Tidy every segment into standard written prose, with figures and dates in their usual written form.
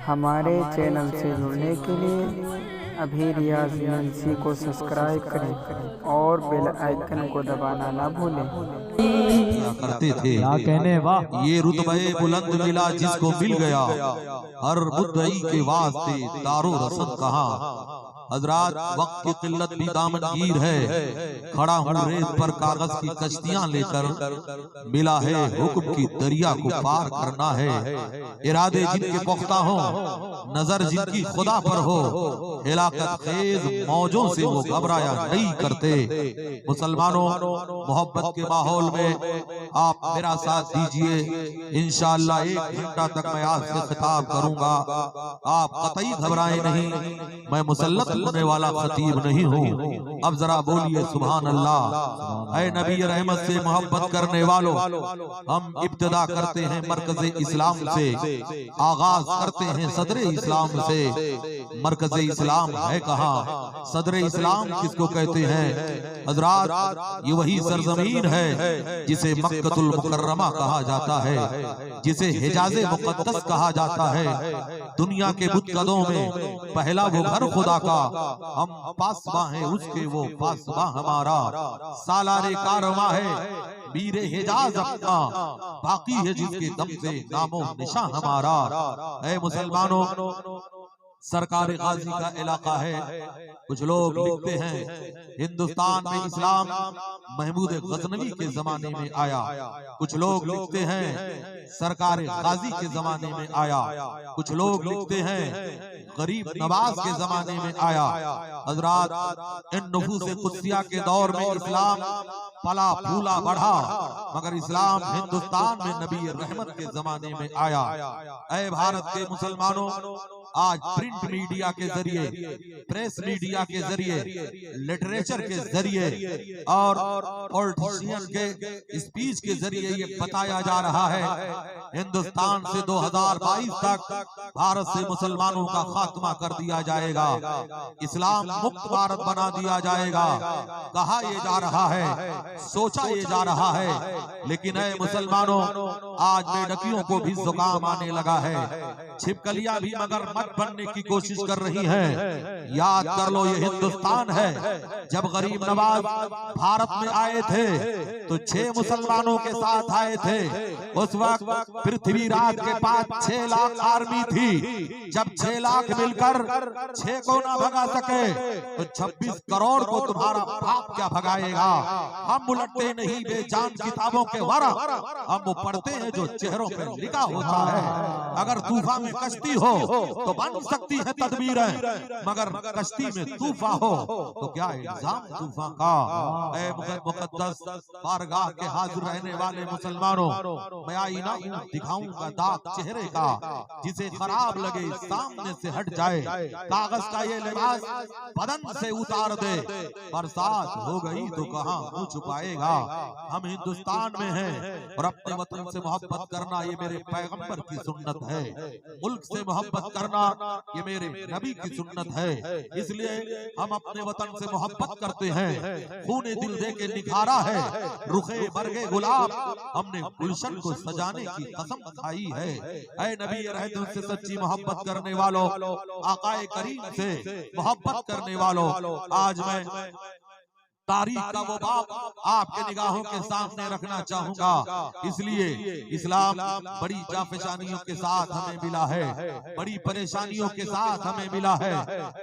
हमारे चैनल से जुड़ने के लिए अभी रियाज मुंशी को सब्सक्राइब करें और बेल आइकन को दबाना ना भूलें। क्या करते थे, क्या कहने वाह। ये रुतबे बुलंद मिला जिसको मिल गया, हर मुद्दई के वास्ते दारो रसद कहा। हजरात, वक्त की किल्लत भी दामनगीर है, खड़ा हूँ रेत पर कागज की कश्तियां लेकर, मिला है हुक्म की दरिया को पार करना है। इरादे जिनके पुख्ता हो, नजर जिनकी खुदा पर हो, हिलाकत खेज मौजों से वो घबराया नहीं करते। मुसलमानों, मोहब्बत के माहौल में आप मेरा साथ दीजिए। इंशाअल्लाह 1 घंटा तक मैं आपसे खिताब करूंगा। आप कतई घबराए नहीं, मैं मुसल्लत होने वाला खतीब नहीं हूँ। अब जरा बोलिए सुभान अल्लाह। ऐ नबी रहमत से मोहब्बत करने वालों, हम इब्तिदा करते हैं मरकज़े इस्लाम से, आगाज करते हैं सदरे इस्लाम से। मरकज़े इस्लाम है कहाँ, सदरे इस्लाम किसको कहते हैं? हजरात, ये वही सरजमीन है जिसे मक्कतुल मुकर्रमा कहा जाता है, जिसे हिजाज़े मुक़द्दस कहा जाता है। दुनिया के बुतकदों में पहला वो घर खुदा का, हम पासबा हैं उसके, वो पासबा हमारा। सालारे कारवां है मीरे हिजाज अपना, बाकी है जिसके दम से नामो निशा हमारा। ऐ मुसलमानों, सरकार गाजी का इलाका है। कुछ लोग लिखते हैं हिंदुस्तान में इस्लाम महमूद गजनवी के जमाने में आया। कुछ लोग लिखते हैं सरकार गाजी के जमाने में आया। कुछ लोग लिखते हैं गरीब नवाज के जमाने में आया। हजरात, इन नफूस कुद्सिया के दौर में इस्लाम पला फूला बढ़ा, मगर इस्लाम हिंदुस्तान में नबी रहमत के जमाने में आया। ऐ भारत के मुसलमानों, आज प्रिंट मीडिया के जरिए, प्रेस मीडिया के जरिए, लिटरेचर के जरिए और पॉलिटिशियन के स्पीच के जरिए ये बताया जा रहा है हिंदुस्तान से 2022 तक भारत से मुसलमानों का खात्मा कर दिया जाएगा, इस्लाम मुक्त भारत बना दिया जाएगा। कहा यह जा रहा है, सोचा ये जा रहा है, लेकिन ऐ मुसलमानों, आज मेढकियों को भी जुकाम आने लगा है। छिपकलियां भी मगर मत बनने की कोशिश कर रही हैं। याद कर लो, ये हिंदुस्तान है। जब गरीब नवाज भारत में आए थे तो 6 मुसलमानों के साथ आए थे। उस वक्त पृथ्वीराज के पास 6 लाख आर्मी थी। जब 6 लाख मिलकर 6 को ना भगा सके तो 26 करोड़ को तुम्हारा बाप क्या भगाएगा। हम उलटते नहीं बेजान किताबों के वरा, हम वो पढ़ते हैं जो चेहरों पर लिखा होता है। अगर तूफान में कश्ती हो तो बन सकती है तदबीरें, मगर कश्ती में तूफा हो तो क्या इल्जाम तूफान का। ऐ मुकद्दस बारगाह के हाजिर रहने वाले मुसलमानों, मैं आईना दिखाऊंगा दाग चेहरे का, जिसे खराब लगे सामने से हट जाए। कागज का ये लिबास बदन से उतार दे, बरसात हो गई तो कहाँ मुँह छुपाएगा। हम हिंदुस्तान में हैं और अपने वतन से मोहब्बत करना ये मेरे पैगंबर की सुन्नत है। मुल्क से मोहब्बत करना ये मेरे नबी की सुन्नत है। इसलिए हम अपने वतन से मोहब्बत करते हैं। खूने दिल दे के निखारा है रुखे बरगे गुलाब, हमने गुलशन को सजाने की कसम खाई है। ऐ नबी रहमत से सच्ची मोहब्बत करने वालों, आकाए करीम से मोहब्बत करने वालों, आज मैं तारीख का वो बाप आपके निगाहों के सामने रखना चाहूंगा। इसलिए इस्लाम बड़ी जाफशानियों के साथ हमें मिला है, बड़ी परेशानियों के साथ हमें मिला है,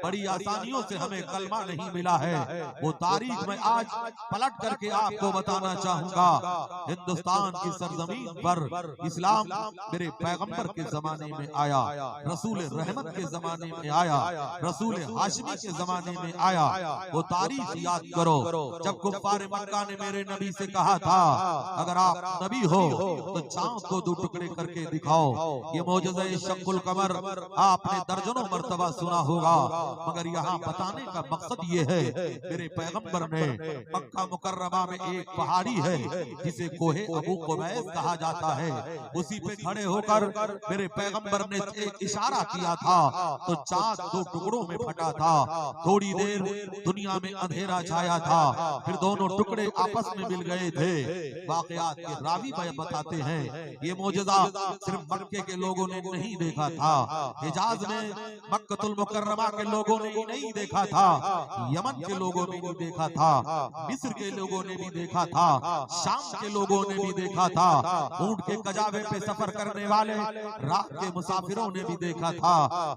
बड़ी आसानियों से हमें कलमा नहीं मिला है। वो तारीख मैं आज पलट करके आपको बताना चाहूंगा। हिंदुस्तान की सरजमीन पर इस्लाम मेरे पैगंबर के जमाने में आया, रसूल रहमत के जमाने में आया, रसूल हाशमी के जमाने में आया। वो तारीख याद करो जब कुफ्फारे मक्का ने मेरे नबी से कहा था, अगर आप नबी हो तो चांद को 2 टुकड़े करके दिखाओ। ये मौजज़े शक्कुल कमर आपने दर्जनों मर्तबा सुना होगा, मगर यहाँ बताने का मकसद ये है, मेरे पैगंबर ने मक्का मुकर्रमा में एक पहाड़ी है जिसे कोहे अबू कुबैस कहा जाता है, उसी पे खड़े होकर मेरे पैगंबर ने एक इशारा किया था तो चांद 2 टुकड़ों में फटा था। थोड़ी देर दुनिया में अंधेरा छाया था, फिर दोनों टुकड़े आपस में मिल गए थे। वाकयात के रावी बताते हैं ये मौजज़ा सिर्फ मक्के के लोगों ने नहीं देखा था, हिजाज में मक्कतुल मुकर्रमा के लोगों ने ही नहीं देखा था, यमन के लोगों ने भी देखा था, मिस्र के लोगों ने भी देखा था, शाम के लोगों ने भी देखा था, ऊंट के कजावे पे सफर करने वाले रात के मुसाफिरों ने भी देखा था,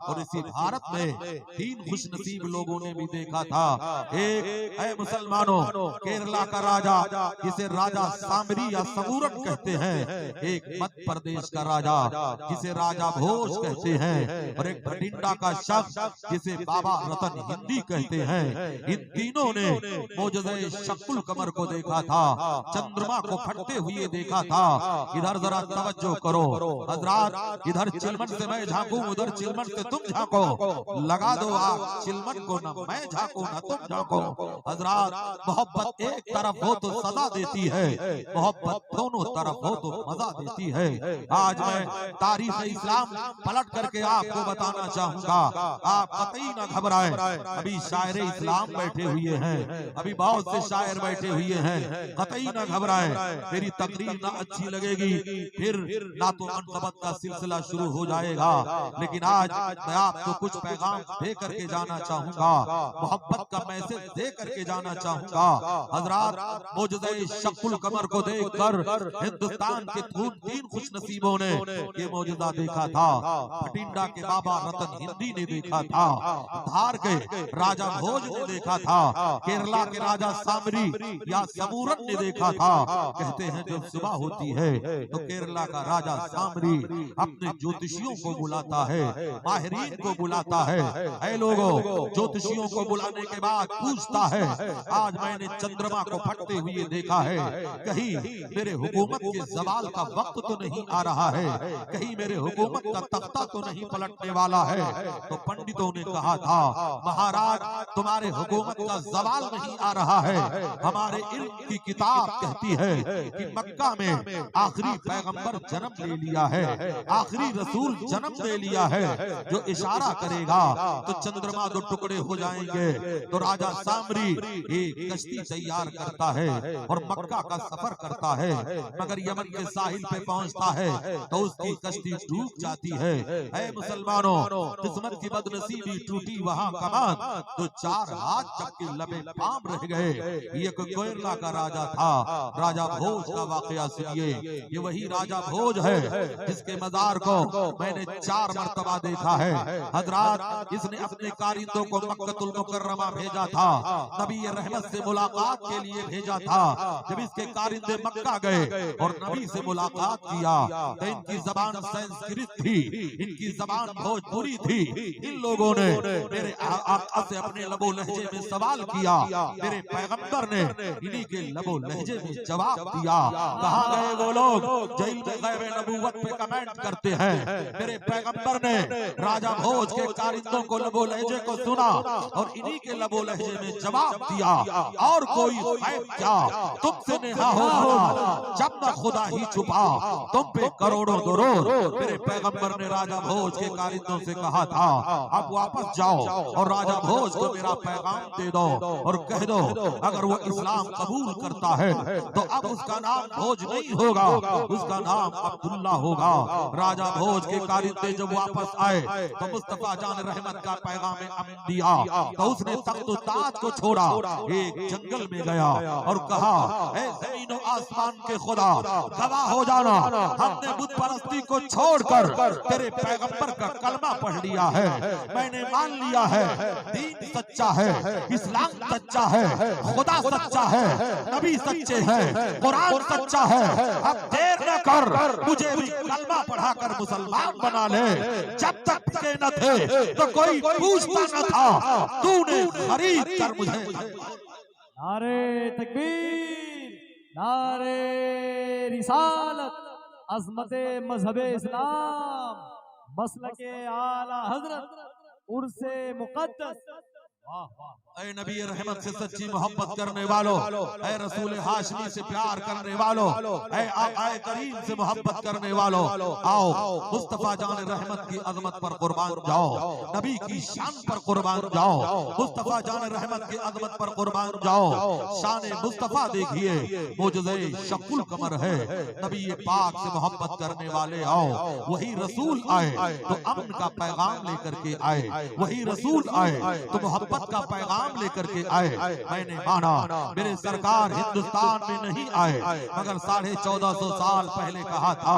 और इसी भारत में 3 खुशनसीब लोगों ने भी देखा था। एक है मुसलमानों केरला का राजा जिसे राजा सामरी या समूरन कहते हैं, एक मध्य प्रदेश का राजा जिसे राजा भोज कहते हैं, और एक भटिंडा का शख्स जिसे बाबा रतन हिंदी कहते हैं। इन तीनों ने मौजज़े शक्कुल कमर को देखा था, चंद्रमा को फटते हुए देखा था। इधर जरा तवज्जो करो हजरात, इधर चिलमन से मैं झांकूं, उधर चिलमन से तुम झांको, लगा दो आग चिलमन को, न मैं झांकूं न तुम झांको। हजरात मोहब्बत एक तरफ हो तो सजा देती है, मोहब्बत दोनों तरफ हो तो मजा देती है। आज मैं तारीख इस्लाम पलट करके आपको बताना चाहूंगा, आप कतई न घबराएं। अभी शायर इस्लाम बैठे हुए हैं, अभी बहुत से शायर बैठे हुए हैं, कतई न घबराएं। मेरी तकरीर ना अच्छी लगेगी फिर ना तो मनक़बत का सिलसिला शुरू हो जाएगा, लेकिन आज मैं आपको कुछ पैगाम दे करके जाना चाहूंगा, मोहब्बत का मैसेज दे करके जाना चाहूंगा। हजरात मौजज़े शक्कुल कमर को देखकर हिंदुस्तान के 3 खुशनसीबों ने ये मौजज़ा देखा था। भटिंडा के बाबा रतन हिंदी ने देखा था, धार के राजा भोज ने देखा था, केरला के राजा सामरी या समूरन ने देखा था। कहते हैं जब सुबह होती है तो केरला का राजा सामरी अपने ज्योतिषियों को बुलाता है, माहिरीन को बुलाता है। ऐ लोगों, ज्योतिषियों को बुलाने के बाद पूछता है, आज मैंने चंद्रमा को फटते हुए देखा है, कहीं मेरे हुकूमत के जवाल का वक्त तो नहीं आ रहा है, कहीं मेरे हुकूमत का तख्ता तो नहीं पलटने वाला है। तो पंडितों ने कहा था, महाराज तुम्हारे हुकूमत का जवाल नहीं आ रहा है, हमारे इल्म की किताब कहती है कि मक्का में आखिरी पैगंबर जन्म ले लिया है, आखिरी रसूल जन्म ले लिया है, जो इशारा करेगा तो चंद्रमा 2 टुकड़े हो जाएंगे। तो राजा सामरी एक कश्ती तैयार करता है और मक्का का सफर करता है, मगर यमन के साहिल पे पहुंचता है तो उसकी कश्ती डूब जाती है। ऐ मुसलमानों, किस्मत की बदनसीबी टूटी वहां कमान, तो 4 हाथ तक के लबे पाम रह गए। ये केरला का राजा था, राजा भोज का वाकया सुनिए। ये वही राजा भोज है जिसके मजार को मैंने 4 मरतबा देखा है। हजरात इसने अपने कारिंदों को मक्कतुल मुकर्रमा भेजा था, नबी रहमत से मुलाकात के लिए भेजा था। जब इसके कारिंदे मक्का गए और नबी से मुलाकात किया तो इनकी जबान संस्कृत थी, इनकी जबान भोजपुरी थी। इन लोगों ने मेरे आका से अपने लबो लहजे में सवाल किया, मेरे पैगंबर ने इन्हीं के लबो लहजे में जवाब दिया। कहाँ गए वो लोग जेल में गैर नबूवत पे कमेंट करते हैं? मेरे पैगंबर ने राजा भोज के कारिंदों को लबो लहजे को सुना और इन्हीं के लबो लहजे में जवाब दिया। और कोई गैब क्या तुमसे नेहा होगा जब न खुदा ही छुपा तुम पे करोड़ों दरूद। मेरे पैगंबर ने राजा भोज के कारिंदों से कहा था, अब वापस जाओ और राजा भोज को मेरा पैगाम दे दो और कह दो अगर वो इस्लाम कबूल करता है तो अब उसका नाम भोज नहीं होगा, उसका नाम अब्दुल्ला होगा। राजा भोज के कारिंदे जब वापस आए तो मुस्तफा जान रहमत का पैगाम अमन दिया, तो उसने तख्त ताज को छोड़ा, एक जंगल में गया और कहा, ऐ ज़मीन और आसमान के खुदा गवाह हो जाना, हमने बुत परस्ती को छोड़कर तेरे पैगंबर का कलमा पढ़ लिया है, मैंने मान लिया है दीन सच्चा है, इस्लाम सच्चा है, खुदा सच्चा है, नबी सच्चे हैं, कुरान सच्चा है। अब देर न कर, मुझे भी कलमा पढ़ाकर मुसलमान बना ले। जब तक के न थे तो कोई पूछता न था, तूने खरीद कर मुझे। नारे तकबीर, नारे रिसालत, अज़मते मजहबे इस्लाम, मसलके आला हजरत, उर्से मुक़द्दस ऐ नबी रहमत से सच्ची मोहब्बत करने वालों, ऐ रसूल हाशमी से प्यार करने वालों, ऐ आक़ाए करीम से मोहब्बत करने वालों, आओ मुस्तफा जान रहमत की अजमत पर कुर्बान जाओ, नबी की शान पर कुर्बान जाओ, मुस्तफा जान रहमत की अजमत पर कुर्बान जाओ। शान मुस्तफा देखिए, मोजज़े शकुल कमर है। नबी पाक से मोहब्बत करने वाले आओ, वही रसूल आए तो अमन का पैगाम लेकर के आए, वही रसूल आए तो मोहब्बत का पैगाम लेकर के आए। मैंने माना मेरे सरकार हिंदुस्तान में नहीं आए, मगर 1450 साल पहले कहा था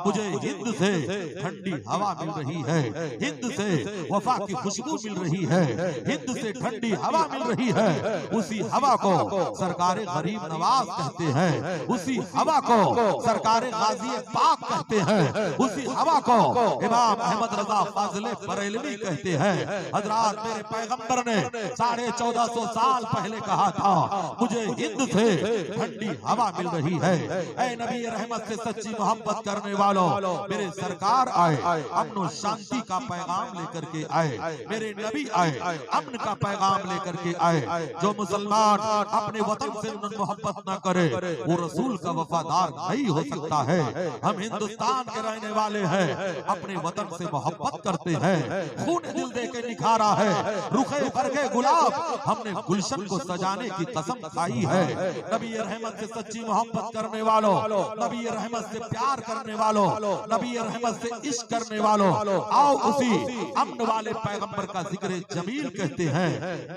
मुझे हिंद से ठंडी हवा मिल रही है, हिंद से वफा की खुशबू मिल रही है, हिंद से ठंडी हवा मिल रही है। उसी हवा को सरकारे गरीब नवाज कहते हैं, उसी हवा को सरकारे गाजी पाक कहते हैं, उसी हवा को इमाम अहमद रजा फाजिले बरेलवी कहते हैं। हजरात मेरे पैगंबर ने 1450 साल पहले कहा था मुझे हिंद से ठंडी हवा मिल रही है। ऐ नबी रहमत से सच्ची मोहब्बत करने वालों, मेरे सरकार आए अमन और शांति का पैगाम लेकर के आए, मेरे नबी आए अमन का पैगाम लेकर के आए। जो मुसलमान अपने वतन से मोहब्बत न करे वो रसूल का वफादार नहीं हो सकता है। हम हिंदुस्तान के रहने वाले हैं, अपने वतन से मोहब्बत करते हैं, खून दिल दे के निखारा है, रुखे बरगे गुलाब हमने गुलशन को सजाने की कसम खाई है। नबी रहमत से सच्ची मोहब्बत करने वालों, नबी रहमत से प्यार करने वालों, नबी रहमत से इश्क करने वालों, आओ उसी अमन वाले पैगंबर का जिक्र जमील कहते हैं।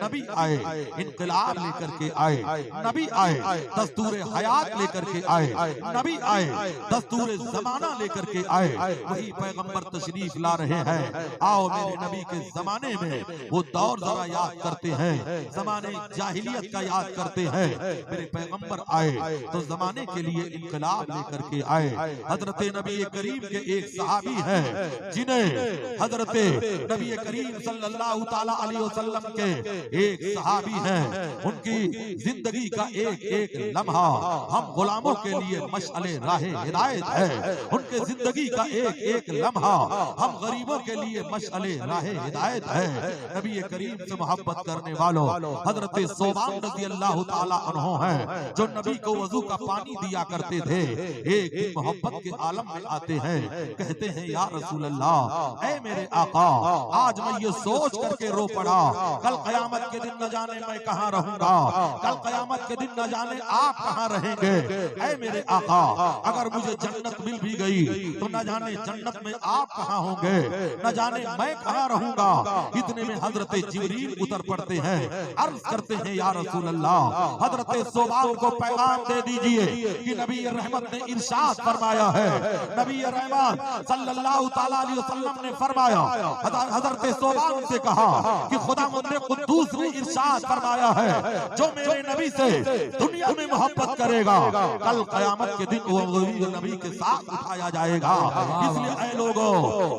नबी आए इनकलाब लेकर के आए, नबी आए दस्तूर हयात लेकर के आए, नबी आए दस्तूर जमाना लेकर के आए, वही पैगंबर तशरीफ ला रहे हैं। आओ मेरे नबी के जमाने में वो दौर जरा याद करते हैं, जमाने जाहिलियत का याद करते हैं। मेरे पैगंबर आए तो जमाने के लिए इनकलाब लेकर के आए। हजरत नबी करीम के एक सहाबी हैं जिन्हें हजरत नबी करीम सल्लल्लाहु ताला अलैहि वसल्लम के एक सहाबी हैं, उनकी जिंदगी का एक एक लम्हा हम गुलामों के लिए मशअले राहे हिदायत है। उनके जिंदगी का एक एक लम्हा हम गरीबों के लिए मशअले राहे हिदायत है। नबी करीम से मोहब्बत करने वालों, हजरत सोबान रज़ी अल्लाह ताला अन्हु हैं जो नबी को वजू का पानी दिया करते थे। एक दिन मोहब्बत के आलम में आते हैं, कहते हैं या रसूल अल्लाह, ऐ मेरे आका, आज मैं ये सोच करके रो पड़ा कल कयामत के दिन न जाने मैं कहाँ रहूंगा, कल कयामत के दिन न जाने आप कहाँ रहेंगे। ऐ मेरे आका, अगर मुझे जन्नत मिल भी गई तो न जाने जन्नत में आप कहाँ होंगे, न जाने मैं कहाँ रहूंगा। इतने में हजरत जिब्रील उतर पड़ते हैं, अर्ज करते हैं या रसूल अल्लाह, हजरत सोबान को पैगाम दे दीजिए कि नबी रहमत ने इरशाद फरमाया है, नबी रहमत सल्लल्लाहु ताला अलैहि वसल्लम ने फरमाया, हजरत सोबान से कहा कि खुदावंद कुद्दूस ने इरशाद फरमाया है, जो मेरे नबी से दुनिया में मोहब्बत करेगा कल कयामत के दिन वो नबी के साथ उठाया जाएगा। इसलिए ऐ लोगों,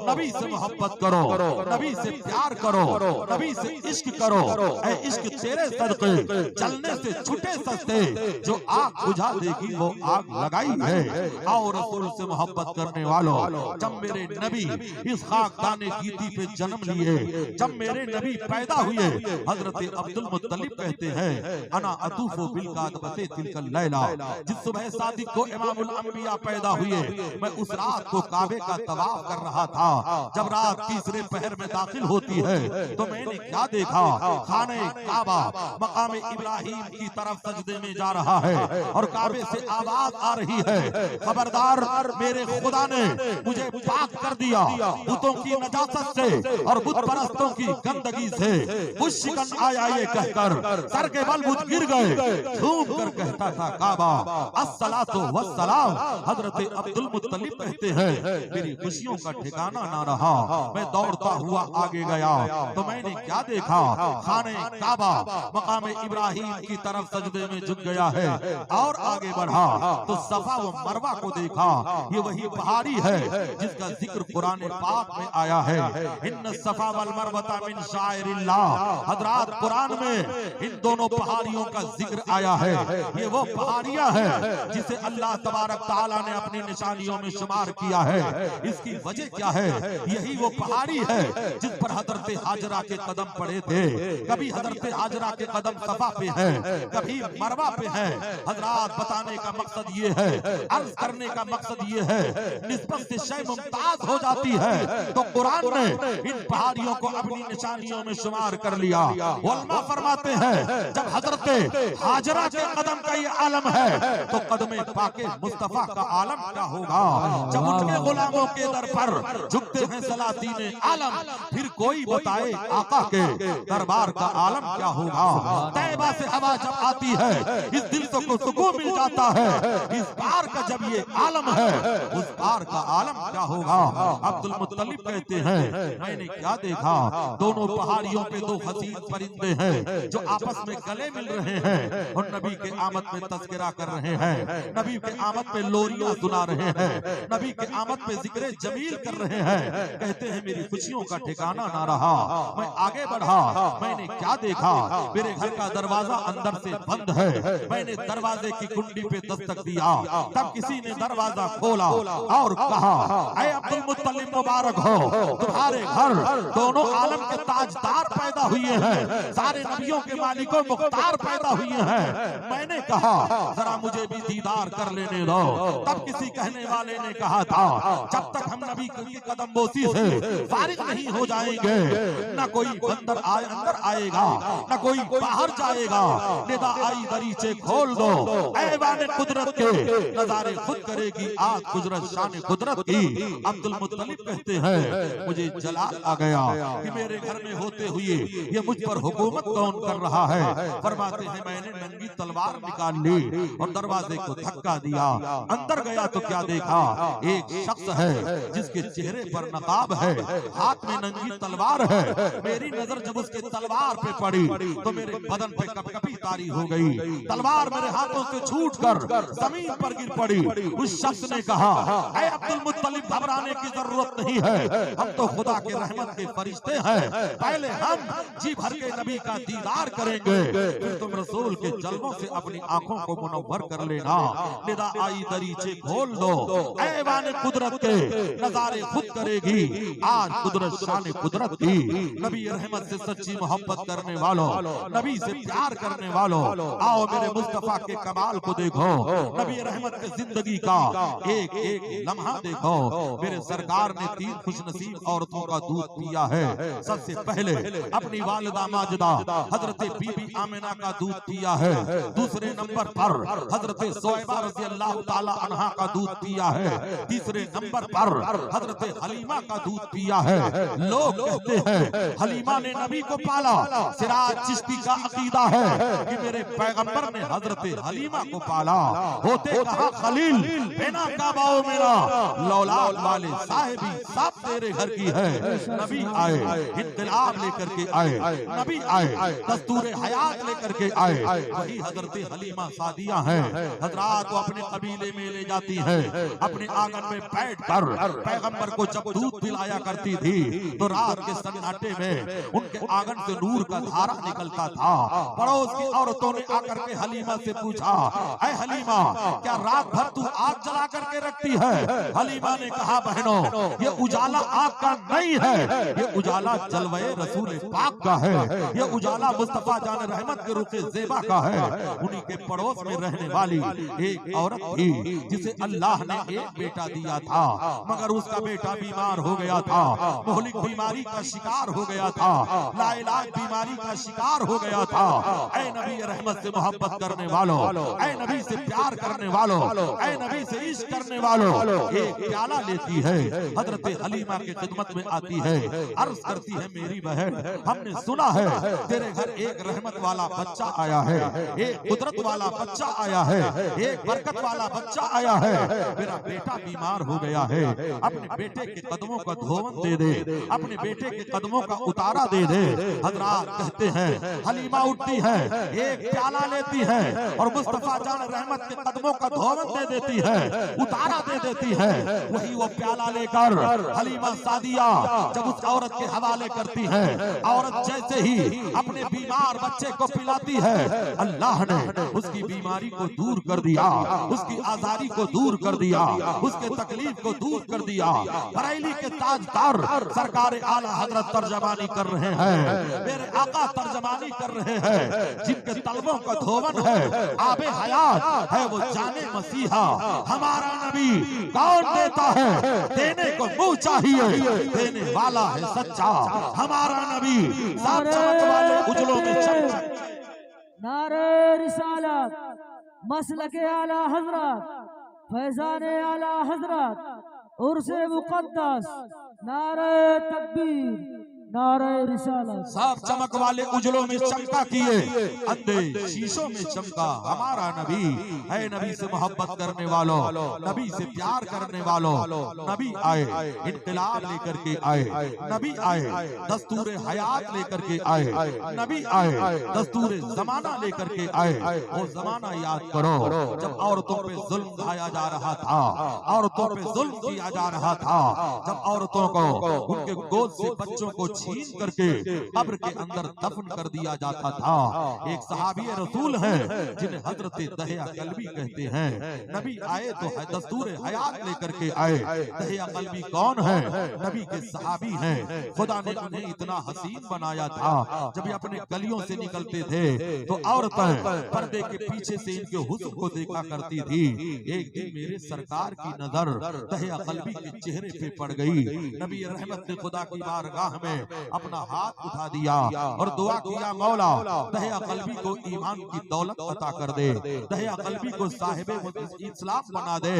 नबी से मोहब्बत करो, नबी से प्यार करो, नबी से इश्क करो। ऐ इश्क तेरे सदके चलने से छुटे सस्ते, जो आग बुझा देगी वो आग लगाई है। आओ रसूल से मोहब्बत करने वालों, जब मेरे नबी इस खाकदाने गीती पे जन्म लिए, जब मेरे नबी पैदा हुए, हजरत अब्दुल मुत्तलिब कहते हैं, अना अतूफु बिल कादबते तिलकल लैला, जिस सुबह सादिक को इमामुल अंबिया पैदा हुए, मैं उस रात को काबे का तवाफ कर रहा था। जब रात तीसरे पहर में दाखिल होती है तो मैंने क्या देखा, खाने काबा मकाम इब्राहिम की तरफ सजदे में जा रहा है और काबे से आवाज आ रही है, खबरदार मेरे खुदा ने मुझे पाक कर दिया बुतों की नजासत से और बुत परस्तों की गंदगी से। उस शिकन आया ये कहकर सर के बल बुत गिर गए, झूम कर कहता था काबा अस्सलातु वस्सलाम। हजरत अब्दुल मुत्तलिब कहते हैं, मेरी खुशियों का ठिकाना ना रहा, मैं दौड़ता हुआ आगे गया तो मैंने क्या देखा, खाने काबा मकाम इब्राहिम की तरफ सजदे में झुक गया है। और आगे बढ़ा तो सफा व मरवा को देखा, ये वही पहाड़ी है जिसका जिक्र कुरान पाक में आया है, इन्न सफा वल मरवता मिन शाइरिल्लाह। हजरात कुरान में इन दोनों पहाड़ियों का जिक्र आया है। ये वो पहाड़ियां हैं जिसे अल्लाह तबारक ताला ने अपनी निशानियों में शुमार किया है। इसकी वजह क्या है, यही वो पहाड़ी है जिस पर हजरत हाजरा के कदम पड़े थे। करेंगे। कभी हजरत हाजरा के कदम सफा पे है, कभी मरवा पे है। हजरात बताने का मकसद ये है, अर्ज करने का मकसद ये है, निस्बत से शय मुमताज हो जाती है तो कुरान ने इन पहाड़ियों को अपनी निशानियों में शुमार कर लिया। उलमा फरमाते हैं जब हजरत हाजरा के कदम का ये आलम है तो कदमे पाके मुस्तफा का आलम क्या होगा। जब उनके गुलामों के दर पर झुकते हैं सलातीन आलम, फिर कोई बताए आका के दरबार का आलम क्या होगा। तैबा से हवा जब आती है इस दिल को सुकून मिल जाता है। इस बार का जब ये आलम है उस बार का आलम क्या होगा। अब्दुल मुत्तलिब कहते हैं मैंने क्या देखा, दोनों पहाड़ियों पे दो हसीन परिंदे हैं जो आपस में गले मिल रहे हैं और नबी के आमद में तस्करा कर रहे हैं, नबी के आमद पे लोरियां सुना रहे हैं, नबी के आमद पे जिक्र जमील कर रहे हैं। कहते हैं मेरी खुशियों का ठिकाना ना रहा, मैं आगे बढ़ा, मैंने क्या देखा, मेरे घर का दरवाजा अंदर से बंद है। मैंने दरवाजे की कुंडी पे दस्तक दिया, तब किसी ने दरवाजा खोला और कहा ऐ अब्दुल मुत्तलिब मुबारक हो, तुम्हारे घर दोनों आलम के ताजदार पैदा हुए हैं, सारे नबियों के मालिकों मुख्तार पैदा हुए हैं। मैंने कहा जरा मुझे भी दीदार कर लेने दो। तब किसी कहने वाले ने कहा था जब तक हम नबी की कदमबोसी से फारिग नहीं हो जाएंगे न कोई बंदर अंदर आएगा न कोई बाहर जाएगा। निदा आई दरीचे खोल दो, ऐवान कुदरत के नजारे खुद करेगी आज कुदरत शान कुदरत की। अब्दुल मुत्तलिब कहते हैं मुझे जलाल आ गया कि मेरे घर में होते हुए ये मुझ पर हुकूमत कौन कर रहा है। फरमाते हैं मैंने नंगी तलवार निकाल ली और दरवाजे को धक्का दिया, अंदर गया तो क्या देखा, एक शख्स है जिसके चेहरे पर नकाब है, हाथ में नंगी तलवार है। मेरी नजर जब उसके तलवार पे पड़ी तो मेरे बदन पे कपकपी तारी हो गई, तलवार मेरे हाथों से छूटकर जमीन पर गिर पड़ी। उस शख्स ने कहा ऐ अब्दुल मुत्तलिब घबराने की जरूरत नहीं है, हम तो खुदा के रहमत के फरिश्ते हैं, पहले हम जी भर के नबी का दीदार करेंगे, फिर तुम रसूल के जलवों से अपनी आंखों को मुनव्वर कर लेना। निदा आई दरीचे खोल दो, ऐवान कुदरत के नजारे खुद करेगी आज कुदरत शान कुदरत की। नबी रहमत से सच्ची मोहब्बत करने वालों, नबी से प्यार करने वालों, आओ मेरे मुस्तफा के कमाल को देखो, नबी रहमत के जिंदगी का एक एक लम्हा देखो। मेरे सरकार ने 3 खुशनसीब औरतों का दूध पिया है। सबसे पहले अपनी वालिदा माजिदा हजरत बीबी आमिना का दूध पिया है, दूसरे नंबर पर हजरत सुहैबा रज़ी अल्लाह ताला अन्हा का दूध पिया है, तीसरे नंबर पर हजरत हलीमा का दूध पिया है। लोग कहते हैं हलीमा ने नबी को पाला, सिराज चिश्ती का अकीदा है कि मेरे पैगंबर ने हजरत हलीमा को पाला। होते कहा खलील बिना काबाओ मेरा लौलाद वाले साहिबी सब तेरे घर की है। नबी आए इन्कलाब लेकर के आए, नबी आए दस्तूर हयात लेकर के आए, वही हजरत हलीमा सादिया है। हजरात को अपने कबीले में ले जाती है, अपने आंगन में बैठ कर पैगंबर को जब दूध पिलाया करती थी तो रात के सन्नाटे में उनके आंगन से नूर का धारा निकलता था। पड़ोस की औरतों ने आकर के हलीमा से पूछा ऐ हलीमा क्या रात भर तू आग जला करके रखती है। हलीमा ने कहा बहनों ये उजाला आग का नहीं है, ये उजाला जलवे रसूल पाक का है, ये उजाला मुस्तफा जान रहमत के रुखे ज़ेबा का है। उन्हीं के पड़ोस में रहने वाली एक औरत थी जिसे अल्लाह ने एक बेटा दिया था, मगर उसका बेटा बीमार हो गया था, मोहलिक बीमारी का शिकार हो गया था, लाइलाज बीमारी का शिकार हो गया था। ऐ नबी रहमत से मोहब्बत करने वालों, ऐ नबी से प्यार करने वालों, ऐ नबी से इश्क करने वालों, एक प्याला लेती है, हजरत हलीमा की खिदमत में आती है, अर्ज करती है मेरी बहन हमने सुना है तेरे घर एक रहमत वाला बच्चा आया है, एक कुदरत वाला बच्चा आया है, एक बरकत वाला बच्चा आया है, मेरा बेटा बीमार हो गया है, अपने बेटे के कदमों का धोवन दे दे, अपने बेटे के कदमों का उतारा दे दे। हजरात कहते हैं हलीमा उठती है, एक प्याला लेती है और मुस्तफा जान रहमत के कदमों का धोवन दे देती है, उतारा दे देती है। वही वो प्याला लेकर हलीमा सादिया जब उस औरत के हवाले करती है, औरत जैसे ही अपने बीमार बच्चे को पिलाती है, अल्लाह ने उसकी बीमारी को दूर कर दिया, उसकी आजारी को दूर कर दिया, उसके तकलीफ को दूर कर दिया। बरेली के ताजदार सरकार आला हजरत तर्जमानी कर रहे हैं, मेरे आका तर्जमानी कर रहे हैं, जिनके तलबों का धोवन है आबे हयात है वो जाने मसीहा। हमारा नबी कौन देता है, देने को मुंह चाहिए, देने वाला है सच्चा। हमारा नबी सात चमक वाले उजलों में चमक। नारे रिसालत, मसलके आला हजरत, फैजाने आला हजरत, उर्से मुकद्दस, नारे तकबीर, नारे रिसालत। साफ चमक वाले उजलों में चमका किए, अंधे शीशों में चमका। हमारा नबी है, नबी से मोहब्बत करने वालों, नबी से प्यार करने वालों, नबी आए इनकलाब लेकर के आए, नबी आए दस्तूर हयात लेकर के आए, नबी आए दस्तूर जमाना लेकर के आए। वो जमाना याद करो जब औरतों पे जुल्म ढाया जा रहा था, औरतों पे जुल्म किया जा रहा था, जब औरतों को उनके गोद से बच्चों को छीन करके कब्र के अंदर दफन कर दिया जाता था। एक सहाबी रसूल है जिन्हें हजरत दहिया कल्बी कहते हैं। नबी आए तो दस्तूर हयात लेकर के आए। दहिया कल्बी कौन है? नबी के सहाबी हैं। खुदा ने उन्हें इतना हसीन बनाया था, जब ये अपने गलियों से निकलते थे तो औरतें पर्दे के पीछे से इनके हुस्न को देखा करती थी। एक दिन मेरे सरकार की नजर दहिया कल्बी के चेहरे पे पड़ गई। नबी रहमत ने खुदा की बारगाह में अपना हाथ उठा दिया और दुआ किया, मौला दहिया कल्बी को ईमान की दौलत अता कर दे, दहिया कल्बी को साहिब इस्लाम बना दे।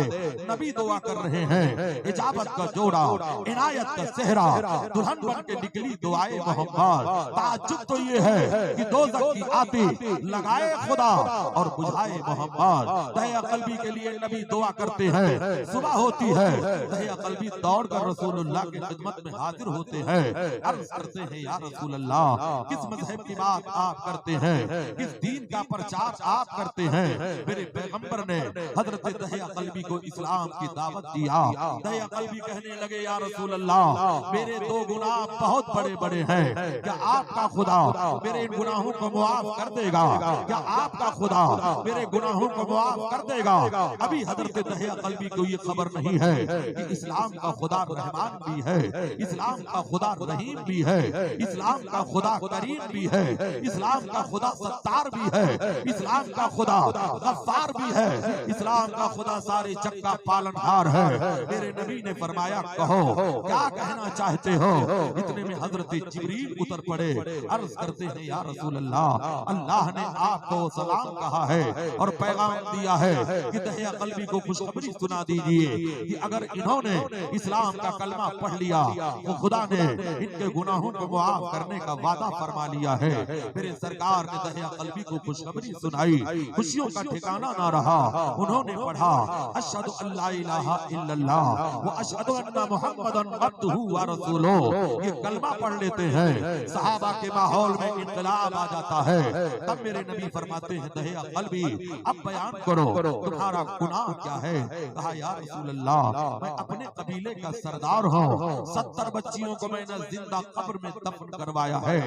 नबी दुआ कर रहे हैं, इजाबत का जोड़ा, इनायत का सेहरा, दुल्हन बन के निकली दुआए मोहम्मद। ताज्जुब तो ये है कि दोज़ख की आती लगाए खुदा और बुझाए मोहम्मद। दहिया कल्बी के लिए नबी दुआ करते हैं। सुबह होती है, दहिया कल्बी दौड़कर रसूलुल्लाह की खिदमत में हाजिर होते हैं। अर्ज करते हैं, या रसूल अल्लाह, किस मजहब की बात आप करते हैं, किस दीन का प्रचार आप करते हैं? मेरे पैगंबर ने हजरत दहिया कल्बी को इस्लाम की दावत दिया। दहिया कल्बी कहने लगे, या रसूल अल्लाह, मेरे दो गुनाह बहुत बड़े बड़े हैं, क्या आपका खुदा मेरे इन गुनाहों को मुआफ कर देगा? क्या आपका खुदा मेरे गुनाहों को मुआफ कर देगा? अभी हजरत दहिया कल्बी को ये खबर नहीं है कि इस्लाम का खुदा रहमान भी है, इस्लाम का खुदा रहीम भी है, इस्लाम का खुदा करीम भी है, इस्लाम का खुदा सत्तार भी है, इस्लाम का खुदा गफ्फार भी है, इस्लाम का खुदा सारे जग का पालनहार है। मेरे नबी ने फरमाया, कहो क्या कहना चाहते हो? इतने में हजरत जिब्रील उतर पड़े। अर्ज करते हैं, या रसूल अल्लाह, अल्लाह ने आपको सलाम कहा है और पैगाम दिया है कि दहिया कल्बी को खुशखबरी सुना दीजिए कि अगर इन्होंने इस्लाम का कलमा पढ़ लिया तो खुदा ने इनके गुनाहों को माफ करने का वादा फरमा लिया है। मेरे सरकार ने दहिया कल्बी को खुशखबरी सुनाई, खुशियों का ठिकाना ना रहा। उन्होंने पढ़ा, अशहदु अल्ला इलाहा इल्लल्लाह व अशहदु अन्ना मुहम्मदन अब्दुहु व रसूलुहु। ये कलमा पढ़ लेते हैं, सहाबा के माहौल में इनकलाब आ जाता है। तब मेरे नबी फरमाते हैं, दहिया कल्बी अब बयान करो तुम्हारा गुनाह क्या है? कहा, या रसूल अल्लाह, मैं अपने कबीले का सरदार हूँ, 70 बच्चियों को मैंने जिंदा कब्र में दफन करवाया है,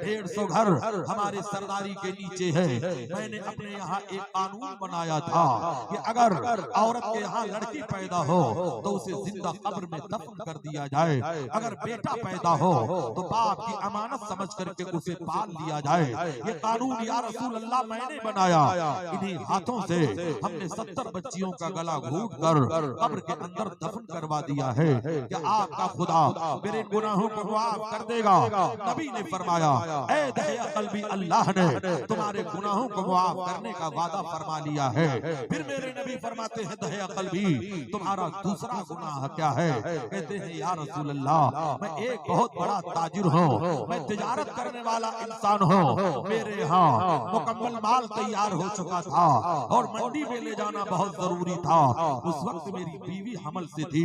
150 घर हमारे सरदारी के नीचे है। मैंने अपने यहाँ एक कानून बनाया था कि अगर औरत के यहाँ लड़की पैदा हो तो उसे जिंदा कब्र में दफन कर दिया जाए, अगर बेटा पैदा हो तो बाप की अमानत समझ करके उसे पाल लिया जाए। ये कानून या रसूल अल्लाह मैंने बनाया। इन्हीं हाथों से हमने 70 बच्चियों का गला घूट कर कब्र के अंदर दफन करवा दिया है। क्या आपका खुदा मेरे गुनाहों को माफ कर देगा? नबी ने फरमाया, ऐ दहिया कल्बी, अल्लाह ने तुम्हारे गुनाहों को माफ करने का वादा फरमा लिया है। फिर मेरे नबी फरमाते हैं, दहिया कल्बी तुम्हारा दूसरा गुनाह क्या है? कहते हैं, या रसूल अल्लाह, मैं एक बहुत बड़ा ताजिर हूँ, मैं तिजारत करने वाला इंसान हूँ। मेरे यहाँ मुकम्मल माल तैयार हो चुका था और मंडी में ले जाना बहुत जरूरी था। उस वक्त मेरी बीवी हमल से थी,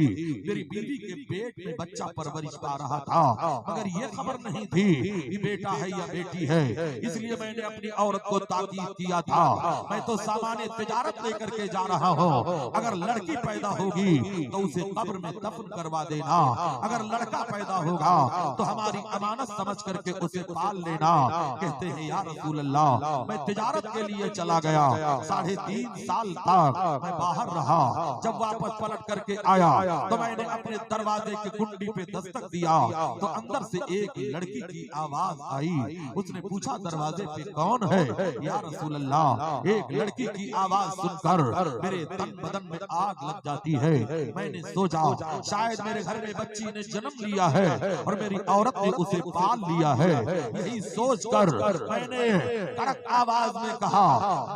मेरी बीवी के पेट में बच्चा परवरिश पा रहा था, मगर ये खबर नहीं थी कि बेटा है या बेटी है। इसलिए मैंने अपनी औरत को ताकीद किया था, मैं तो सामान्य तिजारत लेकर के जा रहा हूँ, अगर लड़की पैदा होगी तो उसे कब्र में दफन करवा देना, अगर लड़का पैदा होगा तो हमारी अमानत समझ करके उसे पाल लेना। कहते हैं, या रसूल अल्लाह, मैं तिजारत के लिए चला गया, 3.5 साल तक मैं बाहर रहा। जब वापस पलट करके आया तो मैंने अपने दरवाजे की कुंडी पे दस्तक दिया तो अंदर से एक लड़की की आवाज आई। उसने पूछा दरवाजे पे कौन है? या रसूल अल्लाह, एक लड़की की आवाज सुनकर मेरे तन बदन में आग लग जाती है। मैंने सोचा शायद मेरे घर में बच्ची ने जन्म लिया है और मेरी औरत ने उसे पाल लिया है। यही सोचकर मैंने कड़क आवाज में कहा,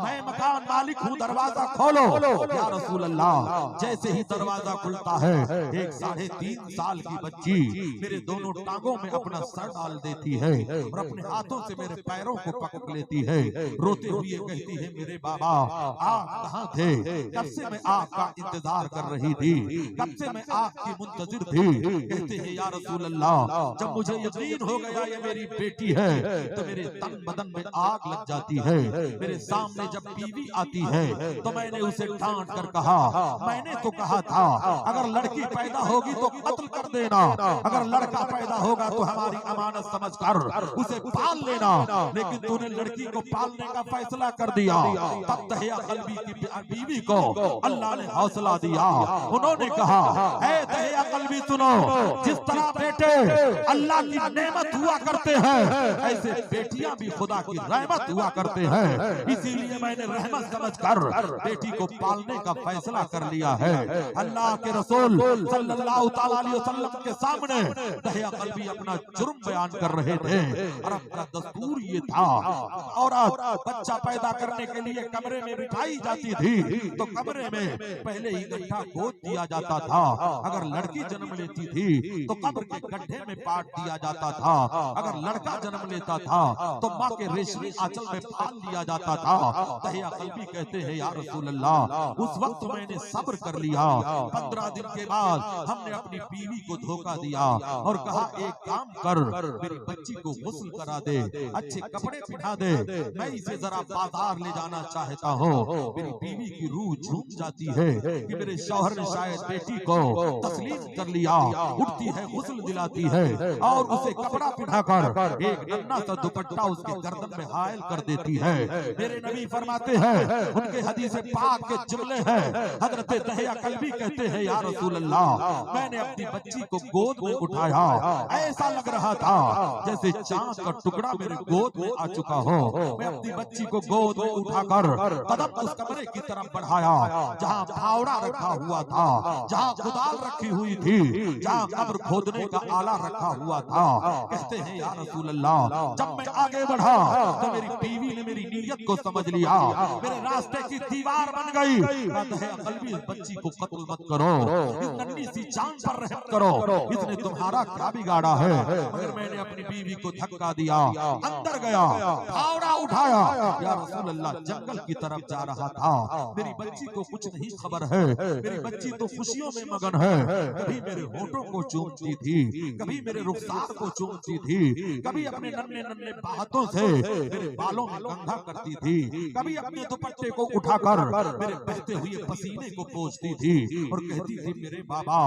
मैं मकान मालिक हूँ, दरवाजा खोलो। या रसूल अल्लाह, जैसे ही दरवाजा खुलता है एक 3.5 साल की बच्ची मेरे दोनों टांगों में अपना सर डाल देती है और अपने हाथों से मेरे पैरों को पकड़ लेती है। रोते हुए कहती है, मेरे बाबा आप कहाँ थे? कब से मैं आपका इंतजार कर रही थी, कब से मैं आपकी मुंतजिर थी। कहते हैं, या रसूल अल्लाह, जब मुझे यकीन हो गया ये मेरी बेटी है तो मेरे तन बदन में आग लग जाती है। मेरे सामने जब बीवी आती है तो मैंने उसे डांट कर कहा, मैंने तो कहा था अगर लड़की पैदा होगी तो कत्ल कर देना, अगर लड़का पैदा होगा तो हमारी अमानत समझकर उसे पाल लेना, लेकिन तूने लड़की को पालने का फैसला कर दिया। तब दहिया कल्बी की बीवी को अल्लाह ने हौसला दिया। उन्होंने कहा, ऐ दहिया कल्बी सुनो, जिस तरह बेटे अल्लाह की नेमत हुआ करते हैं ऐसे बेटियां भी खुदा की रहमत हुआ करते हैं। इसीलिए मैंने रहमत समझकर बेटी को पालने का फैसला कर लिया है। अल्लाह के रसूल सल्लल्लाहु अलैहि वसल्लम के सामने दहिया कल्बी अपना जुर्म बयान कर रहे थे। अरब का दस्तूर ये था, औरत बच्चा पैदा करने के लिए कमरे में बिठाई जाती थी तो कमरे में पहले ही गड्ढा खोद दिया जाता था। अगर लड़की जन्म लेती थी तो कब्र के गड्ढे में पाट दिया जाता था। अगर लड़का जन्म लेता था तो माँ के रेशमी आंचल में पाल लिया जाता था। दहिया कल्बी कहते हैं, या रसूल अल्लाह, उस वक्त मैंने सब्र कर लिया। 15 दिन के बाद हमने अपनी बीवी को धोखा दिया और कहा, एक काम कर, मेरी बच्ची को गुस्ल करा दे, अच्छे कपड़े पहना दे, मैं इसे जरा बाजार ले जाना चाहता हूँ। मेरी बीवी की रूह झूम जाती है कि मेरे शौहर ने शायद बेटी को तस्लीम कर लिया। उठती है, गुस्ल दिलाती है और उसे कपड़ा पहनाकर एक नन्हा सा दुपट्टा उसके गर्दन में हायल कर देती है। मेरे नबी फरमाते हैं, उनके हदीस पाक के जुमले हैं, हजरत दहिया कल्बी कहते हैं, या रसूल अल्लाह, मैंने अपनी बच्ची को गोद में उठाया, ऐसा लग रहा था जैसे चांद का टुकड़ा मेरे गोद में आ चुका हो। मैं अपनी बच्ची को गोद में उठाकर कदम उस कमरे की तरफ बढ़ाया जहाँ फावड़ा रखा हुआ था, जहाँ कुदाल रखी हुई थी, जहाँ कब्र खोदने का आला रखा हुआ था। कहते हैं, या रसूल अल्लाह, जब मैं आगे बढ़ा तो मेरी बीवी ने मेरी नीयत को समझ लिया, मेरे रास्ते की दीवार बन गई। दहिया कल्बी, इस बच्ची को कत्ल मत करो, इस नन्ही सी जान पर रहम करो, इसने तुम्हारा क्या बिगाड़ा है। मगर मैंने अपनी बीवी को धक्का दिया, अंदर गया, फावड़ा उठाया, या रसूल अल्लाह, जंगल की तरफ जा रहा था। मेरी बच्ची को कुछ नहीं खबर है, मेरी बच्ची तो खुशियों में मगन है। कभी मेरे होठों को चूमती थी, कभी मेरे रुखसार को चूमती थी, कभी अपने नन्हे नन्हे हाथों से मेरे बालों में कंघा करती थी, कभी अपने दुपट्टे को उठाकर मेरे बहते हुए पसीने को पोंछती थी और कहती थी, मेरे बाबा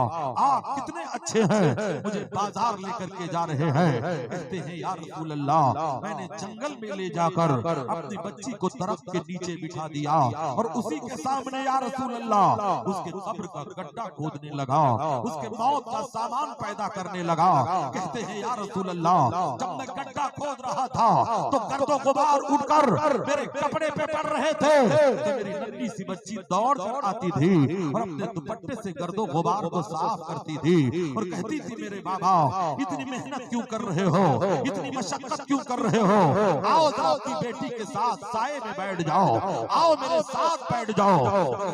आप कितने अच्छे हैं, मुझे बाजार लेकर के जा रहे हैं। कहते हैं, या रसूल अल्लाह, मैंने जंगल में ले जाकर अपनी बच्ची को दरख्त के नीचे बिठा दिया और उसी के सामने, या रसूल अल्लाह, उसके कब्र का गड्ढा खोदने लगा, उसके मौत का सामान पैदा करने लगा। कहते हैं, या रसूल अल्लाह, जब मैं गड्ढा खोद रहा था तो गर्दो गुबार उड़कर मेरे कपड़े पे पड़ रहे थे तो मेरी नन्ही सी बच्ची दौड़ कर आती थी और अपने दुपट्टे से गर्दो गुबार को साफ करती थी और कहती थी, मेरे बाबा इतनी मेहनत क्यों कर रहे हो, इतनी मशक्कत क्यों कर रहे हो, आओ जरा अपनी बेटी के साथ साए में बैठ जाओ, आओ मेरे साथ बैठ जाओ।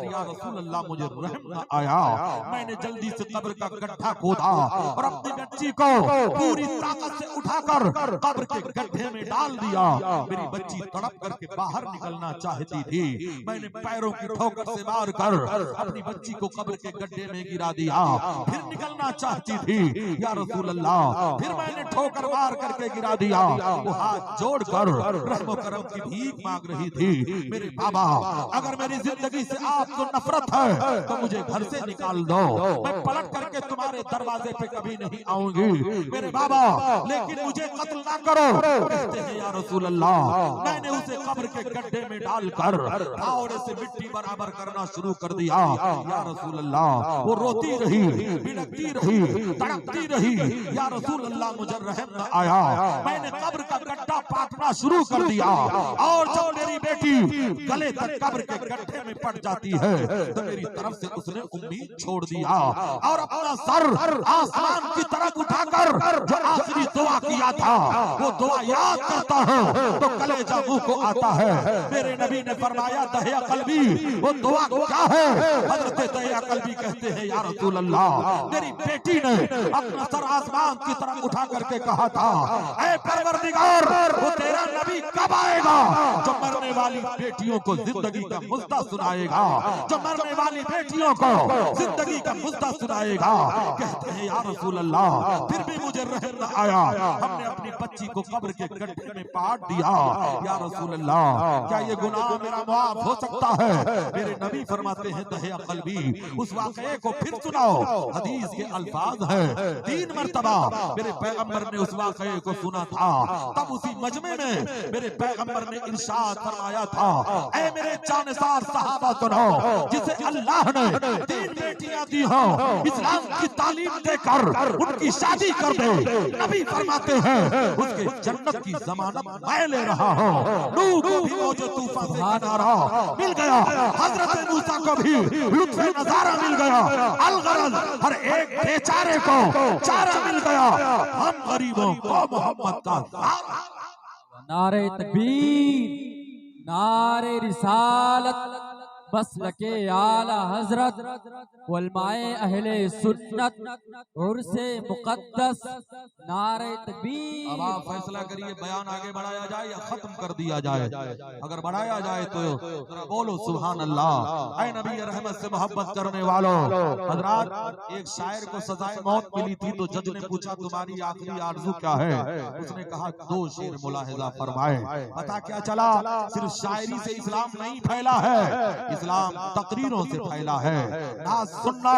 या रसूल अल्लाह, मुझे रहम न आया, मैंने जल्दी से कब्र का गड्ढा खोदा और अपनी बच्ची को पूरी ताकत से उठाकर कब्र के गड्ढे में डाल दिया। मेरी बच्ची तड़प करके बाहर निकलना चाहती थी, मैंने पैरों की ठोकर से मार कर अपनी बच्ची को कब्र के गड्ढे में गिरा दिया। फिर निकलना चाहती थी, या रसूल अल्लाह, फिर मैंने ठोकर मार करके गिरा दिया। वो हाथ जोड़कर रहमो करम की भीख मांग रही थी। मेरे बाबा, अगर मेरी जिंदगी से आपको नफरत है तो मुझे घर से निकाल दो, मैं पलट करके तुम्हारे दरवाजे पे कभी नहीं आऊंगी। मेरे बाबा, लेकिन मुझे कत्ल ना करो। कहते हैं या रसूल अल्लाह, मैंने उसे कब्र के गड्ढे में डालकर फावड़े से मिट्टी बराबर करना शुरू कर दिया। या रसूल अल्लाह, वो रोती रही, बिलखती रही, तड़पती रही। या रसूल अल्लाह, मुझे रहम न आया। मैंने कब्र का गड्ढा पाटना शुरू कर दिया और जब मेरी बेटी गले तक कब्र के गड्ढे में पड़ जाती है तो मेरी तरफ से उसने उम्मीद छोड़ दिया और अपना सर आसमान की तरफ उठाकर जो आखिरी दुआ किया था वो दुआ याद करता हूँ तो कलेजा मुंह को आता है। मेरे नबी ने फरमाया, दहिया कल्बी, वो दुआ क्या है? हजरत दहिया कल्बी कहते हैं, या रसूल अल्लाह, मेरी बेटी ने अपना सर आसमान की तरफ उठा करके कहा था, ऐ परवरदिगार, वो तेरा नबी कब आएगा जो मरने वाली बेटियों को जिंदगी का मुद्दा सुनाएगा, जो मरने वाली बेटियों को जिंदगी का मुद्दा सुनाएगा। कहते हैं, या रसूल अल्लाह, फिर भी मुझे रहम न आया। हमने अपनी बच्ची को कब्र के गड्ढे में पाट दिया। या रसूल अल्लाह, क्या ये गुनाह मेरा माफ हो सकता है? मेरे नबी फरमाते हैं, दहिया कल्बी, उस वाक़ये को फिर सुनाओ। हदीस के अल्फाज है, 3 मरतबा मेरे पैगंबर ने उस वाक़ये को सुना था। तब उसी मजमे में मेरे पैगंबर ने इरशाद फरमाया था, ऐ मेरे जानिसार सहाबा सुनो, जिसे अल्लाह ने 3 बेटियां दी हो, इस्लाम की तालीम देकर उनकी शादी कर दे। नबी फरमाते हैं, उसके जन्नत की जमानत मैं ले रहा हूँ। नूह को भी मौजे तूफान से किनारा मिल गया, हजरत मूसा को भी लुत्फ़े नजारा मिल गया, अलगरज हर एक बेचारे को चारा मिल गया। हम गरीबों को मोहम्मद का नारे तकबीर, नारे रिसालत, मसलके आला हजरत, उलमाए अहले सुन्नत, उर्से मुक़द्दस, नारे तकबीर। अब आप फैसला करिए, बयान आगे बढ़ाया जाए या खत्म कर दिया जाए। अगर बढ़ाया जाए तो बोलो सुभान अल्लाह। ऐ नबी रहमत से मोहब्बत करने वालों, हजरात, एक शायर को सजाए मौत मिली थी तो जज ने पूछा, तुम्हारी आखिरी आरज़ू क्या है? उसने कहा, 2 शेर मुलाहिजा फरमाए। पता क्या चला? सिर्फ शायरी से इस्लाम नहीं फैला है, इस्लाम तकरीरों से फैला है। नाज सुनना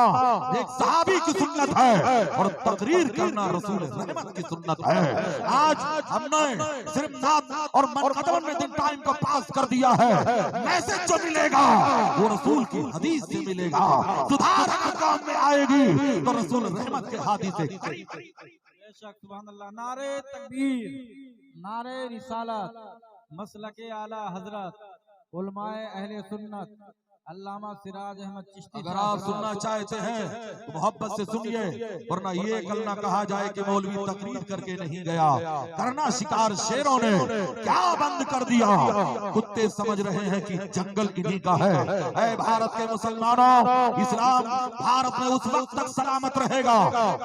एक सहाबी की सुन्नत है और तकरीर करना रसूल रहमत की सुन्नत है। आज हमने सिर्फ नात और मनकदम में दिन टाइम को पास कर दिया है। मैसेज जो मिलेगा वो रसूल की हदीस से मिलेगा। सुधार अगर काम में आएगी तो रसूल रहमत के हदीस से। बेशक, सुभान अल्लाह। नारे तकबीर, नारे रिसालत, मसलके आला हजरत, उलमाए अहले सुन्नत, अल्लामा सिराज अहमद चिश्ती। अगर आप सुनना चाहते हैं तो मोहब्बत से सुनिए, वरना ये कल ना कहा जाए कि मौलवी तकरीर करके नहीं गया। करना शिकार शेरों ने क्या बंद कर दिया? कुत्ते समझ रहे हैं कि जंगल इन्हीं का है। ऐ भारत के मुसलमानों, इस्लाम भारत में उस वक्त तक सलामत रहेगा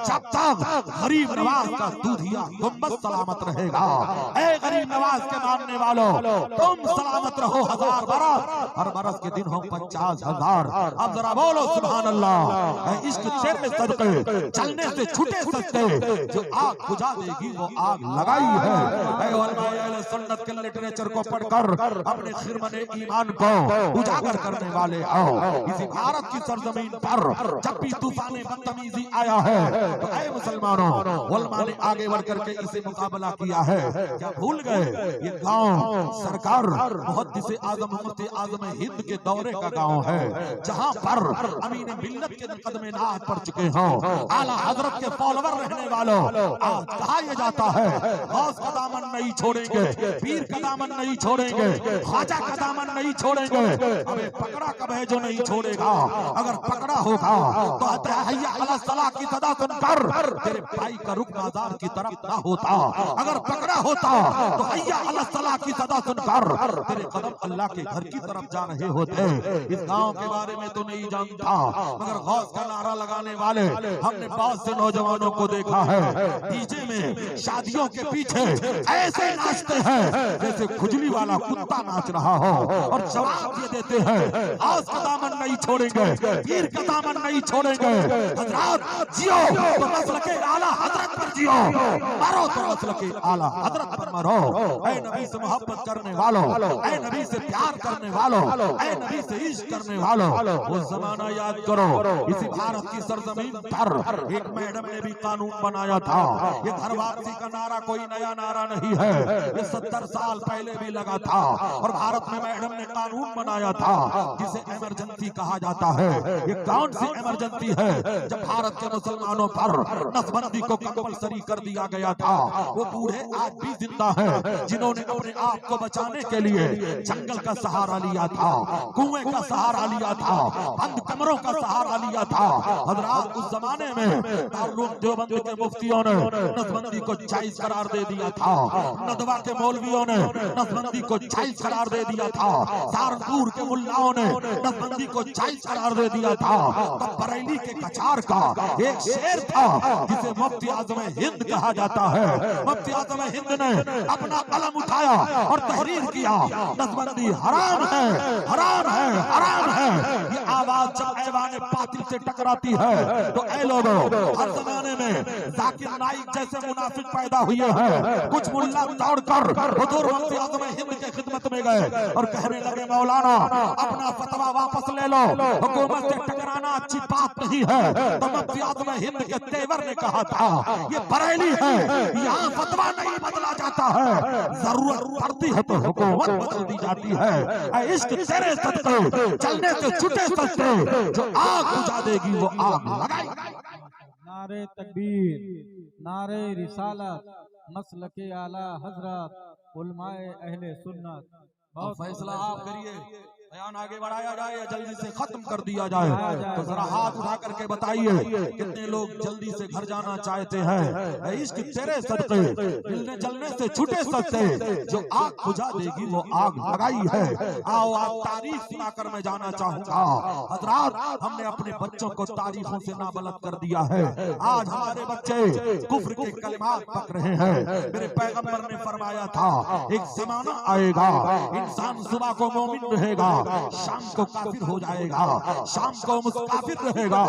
जब तक गरीब नवाज का दूधिया गुंबद सलामत रहेगा। ऐ गरीब नवाज के मानने वालों, तुम सलामत रहो 1000 बरस, हर बरस के दिन हो 50,000। अब जरा बोलो सुभान अल्लाह। इश्क तेरे सदके चलने से छूटे सकते, जो आग बुझा देगी वो आग लगाई है। अहले सुन्नत के लिटरेचर को पढ़कर अपने खिरमने ईमान को उजागर करने वाले आओ। इसी भारत की सरजमीन पर जब भी तूफान बदतमीजी आया है तो ऐ मुसलमानों, उलमा ने आगे बढ़ करके इसे मुकाबला किया है। क्या भूल गए? ये गांव सरकार मुहद्दिस आजम मुफ्ती आजम हिंद के दौरे का गांव है, जहां पर अमीन मिल्लत के कदमे नाहत पड़ चुके हों, आला हजरत के फॉलोवर रहने वालों, आज कहा यह जाता है, गौस का दामन नहीं छोड़ेंगे, पीर का दामन नहीं छोड़ेंगे, ख्वाजा का दामन नहीं छोड़ेंगे। अबे पकड़ा कब है जो नहीं छोड़ेगा? अगर पकड़ा होगा तो हैया अला सलाह की सदा सुनकर तेरे भाई का रुख बाजार की तरफ ना होता। अगर पकड़ा होता तो हैया अला सलाह की सदा सुनकर तेरे कदम अल्लाह के घर की तरफ जा रहे होते। इस गांव के बारे में तो नहीं जानता, मगर गौस का नारा लगाने वाले हमने बहुत से नौजवानों को देखा है डीजे में शादियों के पीछे ऐसे नाचते हैं जैसे खुजली वाला कुत्ता नाच रहा हो, और जवाब ये देते हैं गौस का दामन नहीं छोड़ेंगे, पीर का दामन नहीं छोड़ेंगे। हजरत जियो तो मसल के आला हजरत पर जियो, मरो तो मसल के आला हजरत पर मरो। ऐ नबी से मोहब्बत करने वालों, ऐ नबी से प्यार करने वालों, ऐ नबी से इश्क करने वालों, वो जमाना याद करो। इसी भारत की सरजमीन पर एक मैडम ने भी कानून बनाया था। ये घर वापसी का नारा कोई नया नारा नहीं है, ये 70 साल पहले भी लगा था, और भारत में मैडम ने कानून बनाया था जिसे इमरजेंसी कहा जाता है। ये कौन सी इमरजेंसी है? जब भारत के मुसलमानों पर नसबंदी को कंपलसरी कर दिया गया था, वो बूढ़े आज भी जिंदा हैं जिन्होंने अपने आप को बचाने के लिए जंगल का सहारा लिया था, कुएं का सहारा लिया था, बंद कमरों का सहारा लिया था। हजरात उस जमाने में दारुल देवबंद के मुफ्तियों ने नसबंदी को जायज करार दे दिया था, नदवा के मौलवियों ने नसबंदी को जायज करार दे दिया था, सहारनपुर के मुल्लाओं ने नसबंदी को जायज करार दे दिया था। तब बरेली के कचार का एक शेर था जिसे मुफ्ती आज़म हिंद कहा जाता है। मुफ्ती आज़म हिंद ने अपना कलम उठाया और तहरीर किया, नसबंदी हराम है, हराम है, हराम है। ये आवाज जब ऐवान बातिल से टकराती है तो ऐ लोगों, हर जमाने में जाकिर नाइक जैसे मुनाफिक पैदा हुए हैं। कुछ मुल्ला दौड़कर हुजूर मुफ्ती आज़म हिंद के खिदमत में गए और कहने लगे मौलाना अपना फतवा वापस ले लो, हुकूमत से टकराना अच्छी बात नहीं है। तो मुफ्ती आज़म हिंद के तेवर ने कहा था ये बरेली है, यहाँ फतवा नहीं बदला जाता है, जरूरत पड़ती है तो हुकूमत बदल दी जाती है। इश्क तेरे सदके चलने से छुटे सस्ते, जो आग बुझा देगी वो आग लगाएगी। नारे तकबीर, नारे रिसालत, मसलके आला हजरत, उलमाए अहले सुन्नत। अब फैसला आप करिए, बयान आगे बढ़ाया जाए या जल्दी से खत्म कर दिया जाए? तो जरा हाथ उठा करके बताइए कितने लोग जल्दी से घर जाना चाहते हैं? इश्क तेरे सदके मिलने जलने से छूटे सकते, जो आग बुझा देगी वो आग लगाई है। आओ आप तारीख सुनाकर मैं जाना चाहूंगा। हजरात हमने अपने बच्चों को तारीखों से नाबलद कर दिया है। आज हमारे बच्चे कुफ्र के कलिमात पक रहे हैं। मेरे पैगंबर ने फरमाया था एक जमाना आएगा इंसान सुबह को मोमिन रहेगा, शाम को काफिर हो जाएगा, शाम को काफिर रहेगा,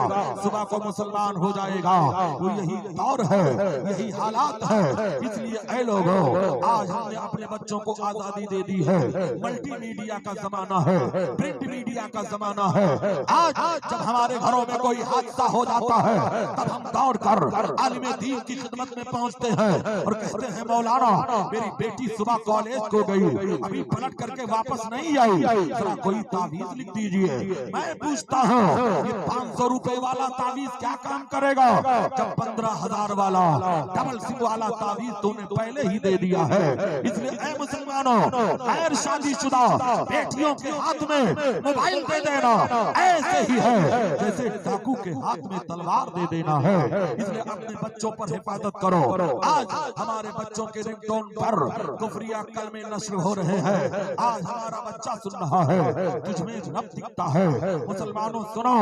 सुबह को मुसलमान हो जाएगा। वो यही दौर है, यही हालात है। इसलिए ऐ लोगों, आज हमने अपने बच्चों को आजादी दे दी है। मल्टीमीडिया का जमाना है, प्रिंट मीडिया का जमाना है। आज जब हमारे घरों में कोई हादसा हो जाता है तब हम दौड़ कर आलिम दीन की खिदमत में पहुंचते हैं और कहते हैं मौलाना मेरी बेटी सुबह कॉलेज को गई, अभी पलट करके वापस नहीं आई, कोई तावीज लिख दीजिए। मैं पूछता हूँ ये 500 रुपए वाला तावीज क्या काम करेगा जब 15,000 वाला डबल सिम वाला तावीज तूने पहले ही दे दिया है। इसलिए ऐ मुसलमानों, गैर शादीशुदा बेटियों के हाथ में मोबाइल दे देना ऐसे ही है जैसे डाकू के हाथ में तलवार दे देना है। इसलिए अपने बच्चों पर हिफाजत करो। आज हमारे बच्चों के रिंगटोन पर कुफरिया कलमे नश्र हो रहे हैं। आज हमारा बच्चा सुन रहा है तुझमें रब दिखता है। मुसलमानों सुनो,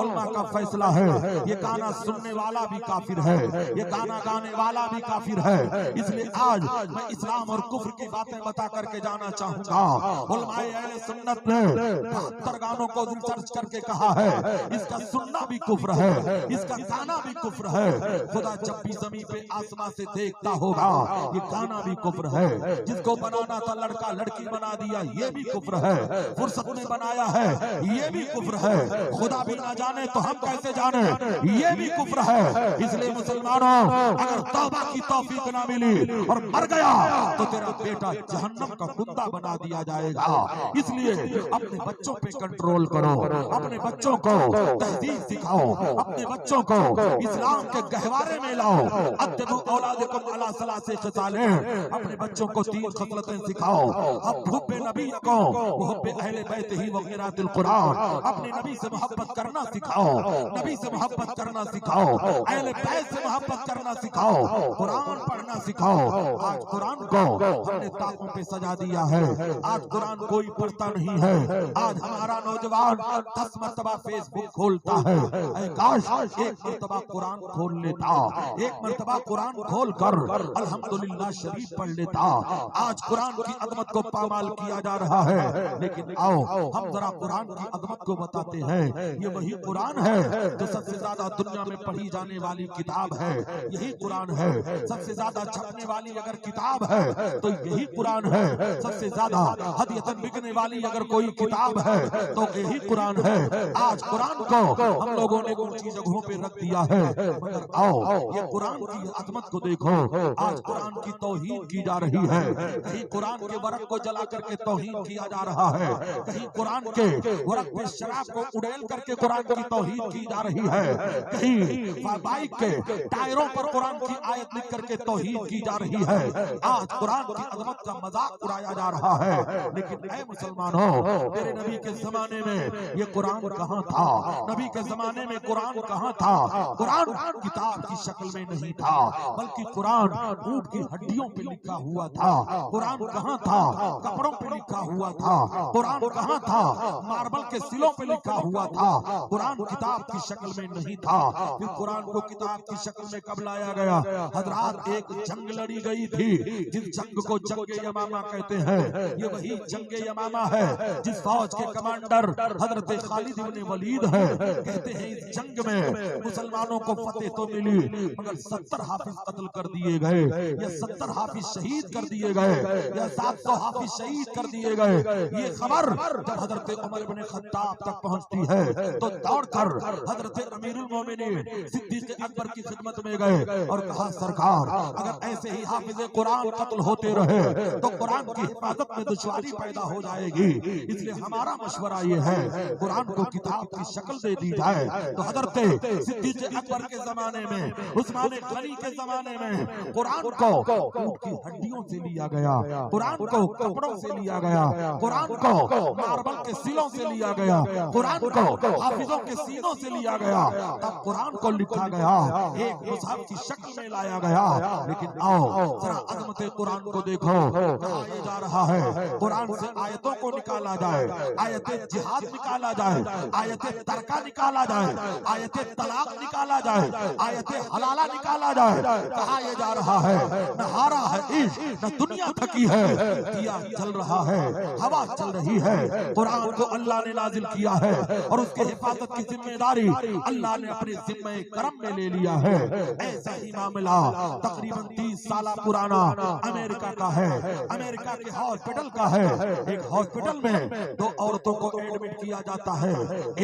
उलमा का फैसला है, ये गाना सुनने वाला भी काफिर है, ये गाना गाने वाला भी काफिर है। इसलिए आज मैं इस्लाम और कुफ्र की बातें बता करके जाना चाहूंगा। उलमाए अहले सुन्नत ने 72 गानों को रिसर्च करके कहा है इसका सुनना भी कुफ्र है, इसका गाना भी कुफ्र है। खुदा जब भी जमीन पे आसमां से देखता होगा ये गाना भी कुफ्र है। जिसको बनाना था लड़का लड़की बना दिया ये भी कुफ्र है। फुर्सत में बनाया है ये भी कुफ्र है। खुदा भी ना जाने तो हम कैसे जाने, ये भी कुफ्र है। इसलिए मुसलमानों, अगर तौबा की तौफीक ना मिली और मर गया तो तेरा बेटा जहन्नम का कुत्ता बना दिया जाएगा। इसलिए अपने बच्चों पे कंट्रोल करो, अपने बच्चों को तहजीब सिखाओ, अपने बच्चों को इस्लाम के गहवारे में लाओ। अद्दबू औलादकुम अला सलासे खसालें, अपने बच्चों को 3 खसलतें सिखाओ। अब हुब्बे नबी को, हुब्बे अहले बैत ही व क़िराअतिल कुरान, अपने नबी से मोहब्बत करना सिखाओ, नबी से मोहब्बत करना सिखाओ, अहले बैत से मोहब्बत करना सिखाओ, कुरान पढ़ना सिखाओ। आज कुरान को हमने ताकों पे सजा दिया है। आज कुरान कोई पढ़ता नहीं है। आज हमारा नौजवान 10 मरतबा फेसबुक खोलता है। काश एक मरतबा कुरान खोल लेता, एक मरतबा कुरान खोल कर अल्हम्दुलिल्लाह शरीफ पढ़ लेता। आज कुरान की अजमत को पामाल किया जा रहा है, लेकिन आओ हम जरा कुरान की अजमत को बताते हैं। ये वही कुरान है जो सबसे ज्यादा दुनिया में पढ़ी जाने वाली किताब है। यही कुरान है सबसे ज्यादा छपने वाली अगर किताब है तो यही कुरान है। सबसे ज्यादा हदियतन बिकने वाली अगर कोई किताब है तो यही कुरान है। आज कुरान को हम लोगों ने ऊंची जगहों पे रख दिया है, मगर आओ ये कुरान की अजमत को देखो। आज कुरान की तौहीन की जा रही है। कहीं कुरान के वरक को जला करके तौहीन किया जा रहा है, कहीं कुरान के वरक पे शराब को उड़ेल करके कुरान की तौहीन की जा रही है, कहीं बाइक के टायरों पर कुरान की आयत लिख करके तौहीन की जा रही है। आज कुरान की अजमत का मजाक उड़ाया जा रहा है। लेकिन ऐ मुसलमानों, मेरे नबी के जमाने में ये कुरान कहाँ था? नबी के जमाने में कुरान कहाँ था? कुरान किताब की शक्ल में नहीं था, बल्कि कुरान ऊंट की हड्डियों पे लिखा हुआ था। कुरान कहाँ था? कपड़ों पे लिखा हुआ था। कुरान कहाँ था? मार्बल के सिलों पे लिखा हुआ था। कुरान किताब की शक्ल में नहीं था। फिर कुरान को किताब की शक्ल में कब लाया गया? हजरात, एक जंग लड़ी गई थी, जिस जंग को जंगे यमामा कहते हैं। ये वही जंगे यमामा है जिस फौज के कमांडर हजरत खालिद इब्न वलीद है। कहते हैं इस जंग में मुसलमानों को फतेह तो मिली, मगर 70 हाफिज कत्ल कर दिए गए, या 70 हाफिज शहीद कर दिए गए, या 700 हाफिज शहीद कर दिए गए। ये खबर जब हजरत उमर इब्न खत्ताब तक पहुंचती है तो दौड़कर हजरत अमीरुल मोमिनीन सिद्दीक अकबर की खिदमत में गए और कहा, सरकार अगर ऐसे ही हाफिज कुरान कत्ल होते रहे तो कुरान की हिफाजत में दुश्वारी पैदा हो जाएगी। इसलिए हमारा मशवरा ये है कुरान को किताब की शक्ल दे दी जाए। तो हजरत सिद्दीक अकबर के जमाने में, उस्मान गनी के जमाने में कुरान को ऊंट की हड्डियों से लिया गया, कुरान को कपड़ों से लिया गया, कुरान को मार्बल के सिलों से लिया गया, कुरान को हाफिजों के सीनों से लिया गया, तब कुरान को लिखा गया, एक मुसहफ की शक्ल में लाया गया। लेकिन आओ जरा अजमत कुरान को देखो, कहा जा रहा है कुरान से आयतों को निकाला जाए, आयते जिहाद निकाला जाए, आयते तरका निकाला जाए, आयते तलाक निकाला जाए, आयते हलाला निकाला जाए। कहा यह जा रहा है न हारा है इश्क, न दुनिया थकी है, दिया चल रहा है, हवा चल रही है। कुरान को अल्लाह ने नाजिल किया है और उसके हिफाजत की जिम्मेदारी अल्लाह ने अपने जिम्मे करम में ले लिया है। ऐसा ही मामला तकरीबन 30 साल पुराना अमेरिका का है, अमेरिका के हॉस्पिटल का है। एक हॉस्पिटल में 2 औरतों को एडमिट किया जाता है।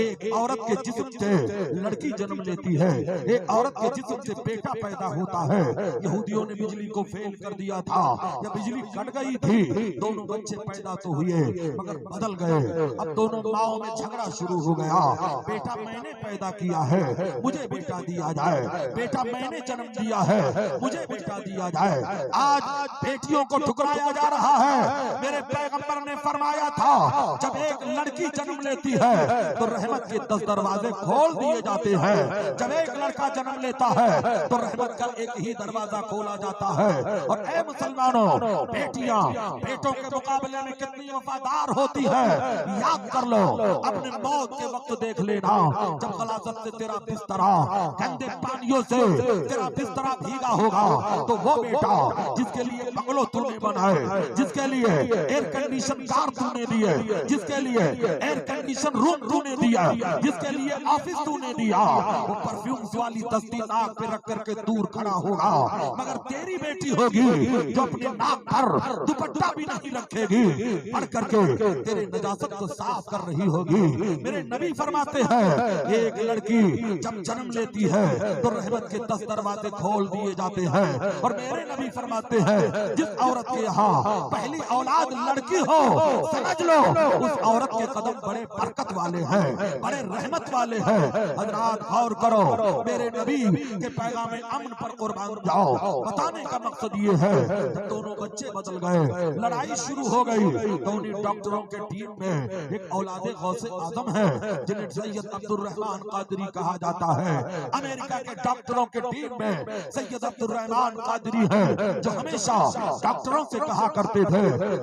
एक औरत के जिस्म से लड़की जन्म लेती है, एक औरत के जिस्म से बेटा पैदा होता है। यहूदियों ने बिजली को फेल कर दिया था, या बिजली कट गई थी, दोनों बच्चे पैदा तो हुए मगर बदल गए। अब दोनों माओं में झगड़ा शुरू हो गया, बेटा मैंने पैदा किया है मुझे बेटा दिया जाए, बेटा मैंने जन्म दिया है मुझे बेटा दिया जाए। आज बेटियों को ठुकराया जा रहा है। मेरे पैगंबर ने फरमाया था जब एक लड़की जन्म लेती है तो रहमत के 10 दरवाजे खोल दिए जाते हैं, जब एक लड़का जन्म लेता है तो रहमत का एक ही दरवाजा खोला जाता है। और ऐ मुसलमानों, बेटियां बेटों के मुकाबले में कितनी वफादार होती है, याद कर लो। अपने मौत के वक्त देख लेना, जब गलाजत से तेरा बिस्तरा, गंदे पानियों से तेरा बिस्तरा भीगा होगा, तो वो बेटा जिसके लिए बंगलो तूने बनाए, जिसके लिए एयर कंडीशन कार तूने दिए, जिसके लिए एयर कंडीशन रूम तूने दिया, जिसके लिए ऑफिस तूने दिया, वो परफ्यूम्स वाली दस्ती नाक पे रख करके दूर खड़ा होगा। मगर तेरी बेटी होगी जो अपने नाक पर दुपट्टा भी नहीं रखेगी, पढ़ करके तेरे नजासत को साफ कर रही होगी। मेरे नबी फरमाते हैं एक लड़की जब जन्म लेती है तो रहमत के 10 दरवाजे खोल दिए जाते हैं। और मेरे नबी फरमाते हैं जिस औरत के यहाँ पहली औलाद लड़की हो, समझ लो उस औरत के कदम बड़े बरकत वाले हैं, बड़े रहमत वाले हैं। हजरात गौर करो, मेरे नबी के पैगाम अमन पर कुर्बान जाओ। बताने का मकसद ये है जब दोनों बच्चे बदल गए, लड़ाई शुरू हो गई। दोनों डॉक्टरों के टीम में एक औलादे गौसे आजम है जिन्हें सैयद अब्दुल रहमान कादरी कहा जाता है। अमेरिका के डॉक्टरों के टीम में सैयद अब्दुल रहमान कादरी है जो हमेशा डॉक्टरों से कहा करते थे,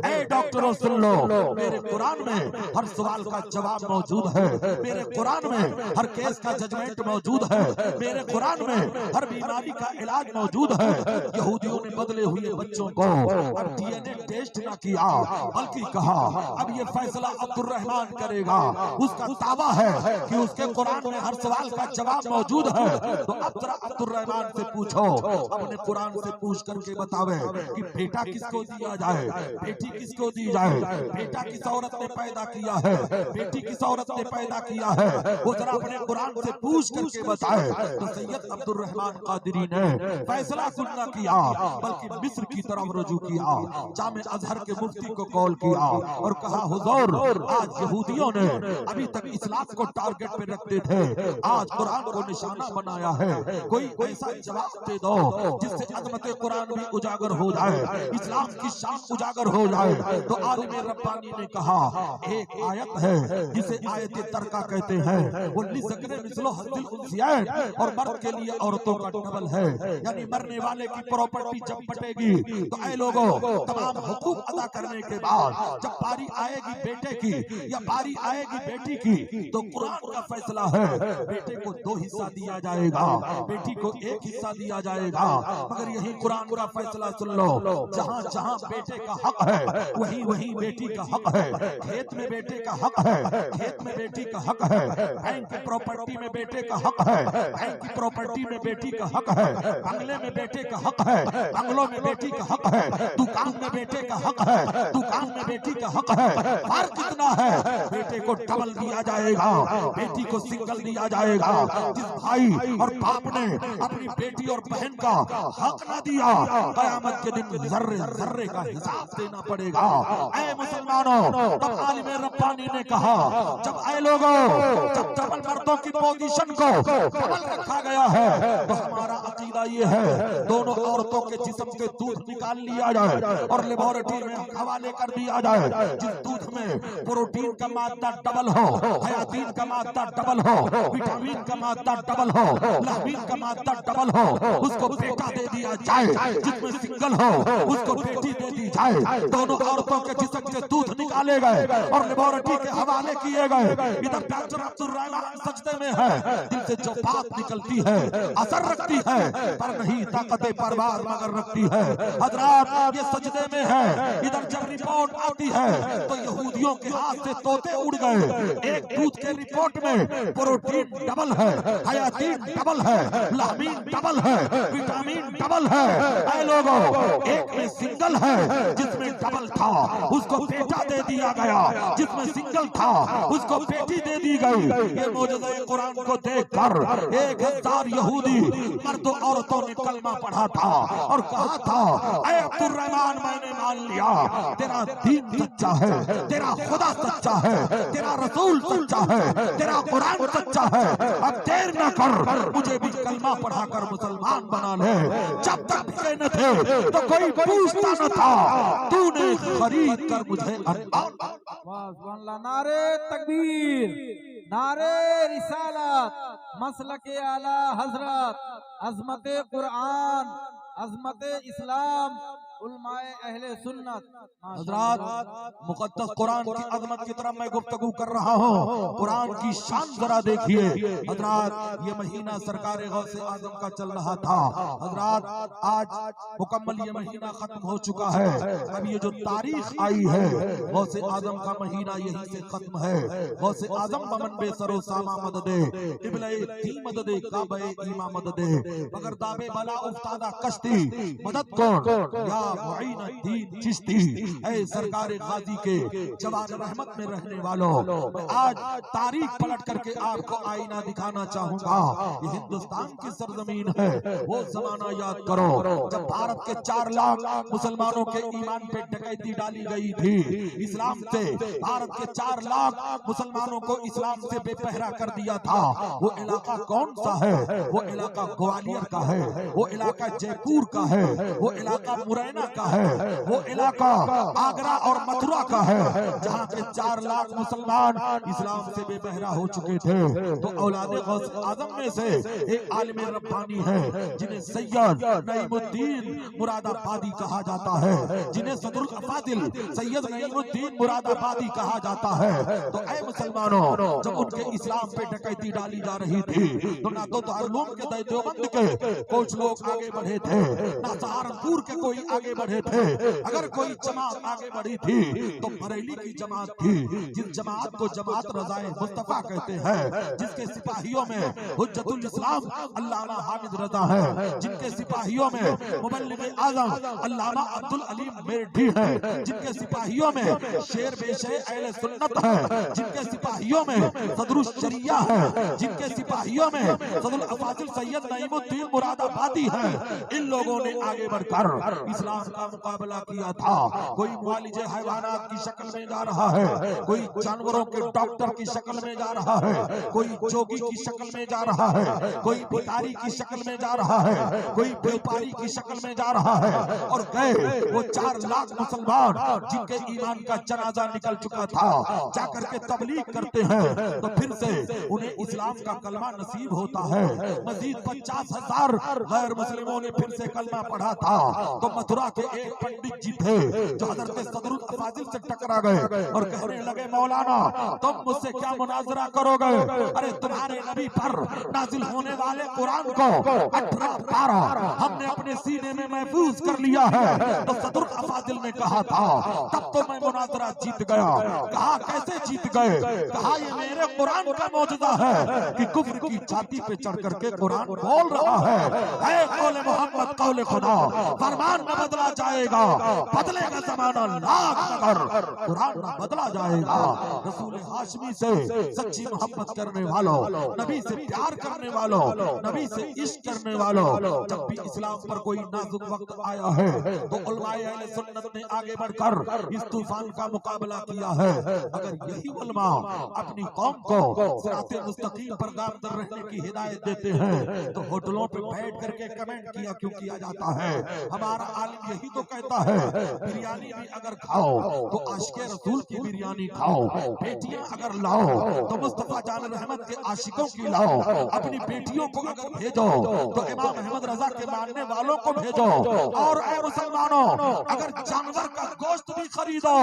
ए डॉक्टरों सुन लो, मेरे कुरान में हर सवाल का जवाब मौजूद है, मेरे कुरान में हर केस का जजमेंट मौजूद है, मेरे कुरान में हर बीमारी का इलाज मौजूद है। यहूदियों ने बदले हुए बच्चों को अब डीएनए टेस्ट न किया, बल्कि कहा अब ये फैसला अब्दुल रहमान करेगा। उसका दावा है कि उसके कुरान में हर सवाल का जवाब मौजूद है। तो अब जरा अब्दुल रहमान से पूछो, अपने कुरान से पूछ करके बतावे कि बेटा किसको दिया जाए, बेटी किसको दी जाए, बेटा किस औरत ने पैदा किया है, बेटी किस औरत ने पैदा किया है, वो जरा अपने कुरान से पूछ करके बताए। तो सैयद अब्दुल रहमान कादरी ने फैसला सुनना किया, बल्कि मिस्र की तरफ रुजू किया, जामे अजहर के मुफ्ती को कॉल किया और कहा, हुजूर आज यहूदियों ने अभी तक इस्लाम को टारगेट पे रखते थे, आज कुरान को निशाना बनाया है, कोई ऐसा जवाब दे दो जिससे अजमत कुरान भी उजागर हो जाए, इस्लाम की शान उजागर हो जाए। तो आलिम रब्बानी ने कहा, एक आयत है जिसे आयत तर्का कहते हैं, वो लिज़करे मिस्लो हज़्ज़िल उन्सियैन, और मर्द के लिए औरतों का डबल है, यानी मरने वाले की प्रॉपर्टी जब बटेगी तो ऐ लोगों तमाम हुकूक अदा करने के बाद जब बारी आएगी बेटे की या बारी आएगी बेटी की, तो कुरान का फैसला है बेटे को 2 हिस्सा दिया जाएगा, बेटी को 1 हिस्सा दिया जाएगा। मगर यही कुरान का फैसला सुन लो, जहाँ जहाँ बेटे का हक है वहीं वहीं बेटी का हक है। खेत में बेटे का हक है, खेत में बेटी का हक है, बैंक की प्रॉपर्टी में बेटे का हक है, बैंक की प्रॉपर्टी में बेटी का हक है, बंगले में बेटे का हक है, बंगलों में बेटी का हक है, दुकान में बेटे का हक है, दुकान में बेटी का हक है। फर्क कितना है, बेटे को डबल दिया जाएगा, बेटी को सिंगल दिया जाएगा। जिस भाई और बाप ने अपनी बेटी और बहन का हक न दिया, कयामत के दिन जर्रे जर्रे का हिसाब देना पड़ेगा। ऐ मुसलमानों, तब आलिम रब्बानी ने कहा, जब ऐ लोगों, जब डबल मर्दों की पोजीशन को डबल रखा गया है, तो हमारा अकीदा ये है, दोनों औरतों के जिस्म के दूध निकाल लिया जाए और लेबोरेटरी में हवाले कर दिया जाए। जिस दूध में प्रोटीन का मात्रा डबल हो, हयातीन का मात्रा डबल हो, विटामिन का मात्रा डबल हो, लामीन का मात्रा डबल हो, उसको बेटा दे दिया जाए। जिसमें सिंगल हो उसको बेटी दे दी जाए। दोनों औरतों के जिस्म के दूध निकाले गए और लेबोरेटरी के हवाले किए गए। इधर डॉक्टर अब्दुल रहमान सजदे में है, दिल से जो बात निकलती है असर रखती है, पर नहीं ताकत परवार मगर रखती है। हजरात ये सजदे में है, इधर जब रिपोर्ट आती है तो यहूदियों के हाथ से तोते उड़ गए। एक दूध के रिपोर्ट में प्रोटीन डबल है, हयातीन डबल है, लामीन डबल है, विटामिन डबल है। ऐ लोगों, एक में सिंगल है, जिसमें डबल था उसको बेटा दे दिया गया, जिसमें सिंगल था उसको बेटी दे दी गई। ये मौजूदा कुरान को देखकर 1000 यहूदी मर्दों औरतों ने कलमा पढ़ा था और कहा था, ऐ अब्दुल रहमान, मैंने मान लिया तेरा दीन सच्चा है, तेरा खुदा सच्चा है, तेरा रसूल सच्चा है, तेरा कुरान सच्चा है। अब देर न कर, मुझे भी कलमा पढ़ाकर मुसलमान बना ले। जब तक भिखे न थे तो कोई पूछता न था, तूने खरीद कर मुझे नारे तकबीर, नारे रिसालत, मसलके आला हजरत, अजमत कुरान, अजमत इस्लाम, उलमाए अहले सुन्नत। हजरात, मुकद्दस कुरान की अजमत की तरफ मैं गुफ्तगू कर रहा हूँ। कुरान की शान जरा देखिए हजरात। ये महीना सरकार गौसे आजम का चल रहा था हजरात, आज मुकम्मल ये महीना खत्म हो चुका है। अब ये जो तारीख आई है, गौसे आजम का महीना यही से खत्म है। गौसे आजम बमन बे सरो सामा मददे, इब्ले ती मददे, काबे ईमा मददे, मगर दाबे बला उफ्तादा कश्ती, मदद कौन? या मुईन दीन चिश्ती। ऐ सरकार गाजी के जवान रहमत में रहने वालों, मैं आज तारीख पलट करके आपको आईना दिखाना चाहूंगा। ये हिंदुस्तान की सरजमीन है, वो जमाना याद करो जब भारत के 4 लाख मुसलमानों के ईमान पे डकैती डाली गई थी। इस्लाम से भारत के 4 लाख मुसलमानों को इस्लाम से बेपहरा कर दिया था। वो इलाका कौन सा है? वो इलाका ग्वालियर का है, वो इलाका जयपुर का है, वो इलाका मुरैना मुरैना का है, वो इलाका आगरा और मथुरा का है, जहाँ के 4 लाख मुसलमान इस्लाम से बेबहरा हो चुके थे। तो औलादे गौस आजम में से एक आलिम रब्बानी है जिन्हें सैयद नईमुद्दीन मुरादाबादी कहा जाता है, जिन्हें सदरुल अफादिल सैयद नईमुद्दीन मुरादाबादी कहा जाता है। तो ऐ मुसलमानों, जब उनके इस्लाम पे डकैती डाली जा रही थी तो ना तो दारुल के देवबंद के कुछ लोग आगे बढ़े थे, ना सहारनपुर के कोई आगे बढ़े थे। अगर कोई जमात आगे बढ़ी थी तो बरेली की जमात थी, जिस जमात को जमात रज़ाए मुस्तफा कहते हैं, जिसके सिपाहियों में हुज्जतुल इस्लाम अल्लामा हामिद रजा है, जिनके सिपाहियों में मुबल्लिग आज़म अल्लामा अब्दुल अलीम मेरठी है, जिनके सिपाहियों में शेर बेशे अहले सुन्नत है, जिनके सिपाहियों में सदरुश शरिया है, जिनके सिपाहियों में सदरुल अफाजिल सैयद नईमुद्दीन मुरादाबादी है। इन लोगों ने आगे बढ़कर इस्लाम का मुकाबला किया था। कोई मुआलिजे हैवानात की शक्ल में जा रहा है, कोई जानवरों के डॉक्टर की शक्ल में जा रहा है, कोई जोगी की शक्ल में जा रहा है, कोई भिखारी की शक्ल में जा रहा है, कोई व्यापारी की शक्ल में जा रहा है। और गए वो 4 लाख मुसलमान जिनके ईमान का जनाजा निकल चुका था, जाकर के तबलीग करते हैं तो फिर से उन्हें इस्लाम का कलमा नसीब होता है। मजीद 50,000 गैर मुस्लिमों ने फिर से कलमा पढ़ा था। तो मथुरा के एक पंडित जी थे जो हजरत सदरुल अफाजिल से टकरा गए और कहने लगे, मौलाना तुम मुझसे क्या मुनाजरा करोगे? अरे तुम्हारे नबी पर नाजिल होने वाले कुरान को 18 पारा हमने अपने सीने में महफूज कर लिया है। तो सदरुल अफाजिल ने कहा था, तब तो मैं मुनाजरा जीत गया। कहा कैसे जीत गए? कहा ये मेरे कुरान का मौजूदा है कि कुफ्र की छाती पे चढ़ करके कुरान बोल रहा है, कौले मोहम्मद कौले खुदा, फरमान न बदला जाएगा, बदलेगा जमाना लाख मगर कुरान न बदला जाएगा। रसूल हाशमी से सच्ची मोहब्बत करने वालों, नबी से प्यार करने वालों, नबी से इश्क करने वालों, जब भी इस्लाम पर कोई नाजुक वक्त आया है तो उलमाए अहले सुन्नत ने आगे बढ़कर इस तूफान का मुकाबला किया है। अगर यही उलमा अपनी कौम को सिराते मुस्तकीम पर गामदर रहने की हिदायत देते हैं तो होटलों पे बैठ करके कमेंट किया क्यों किया जाता है? हमारा आलिम यही तो कहता है, बिरयानी भी अगर खाओ तो आशिके रसूल की बिरयानी खाओ, बेटियां अगर लाओ तो मुस्तफा जान रहमत के आशिकों की लाओ, अपनी बेटियों को अगर भेजो तो इमाम अहमद रजा के मानने वालों को भेजो। और ऐ मुसलमानों, अगर जानवर का गोश्त भी खरीदो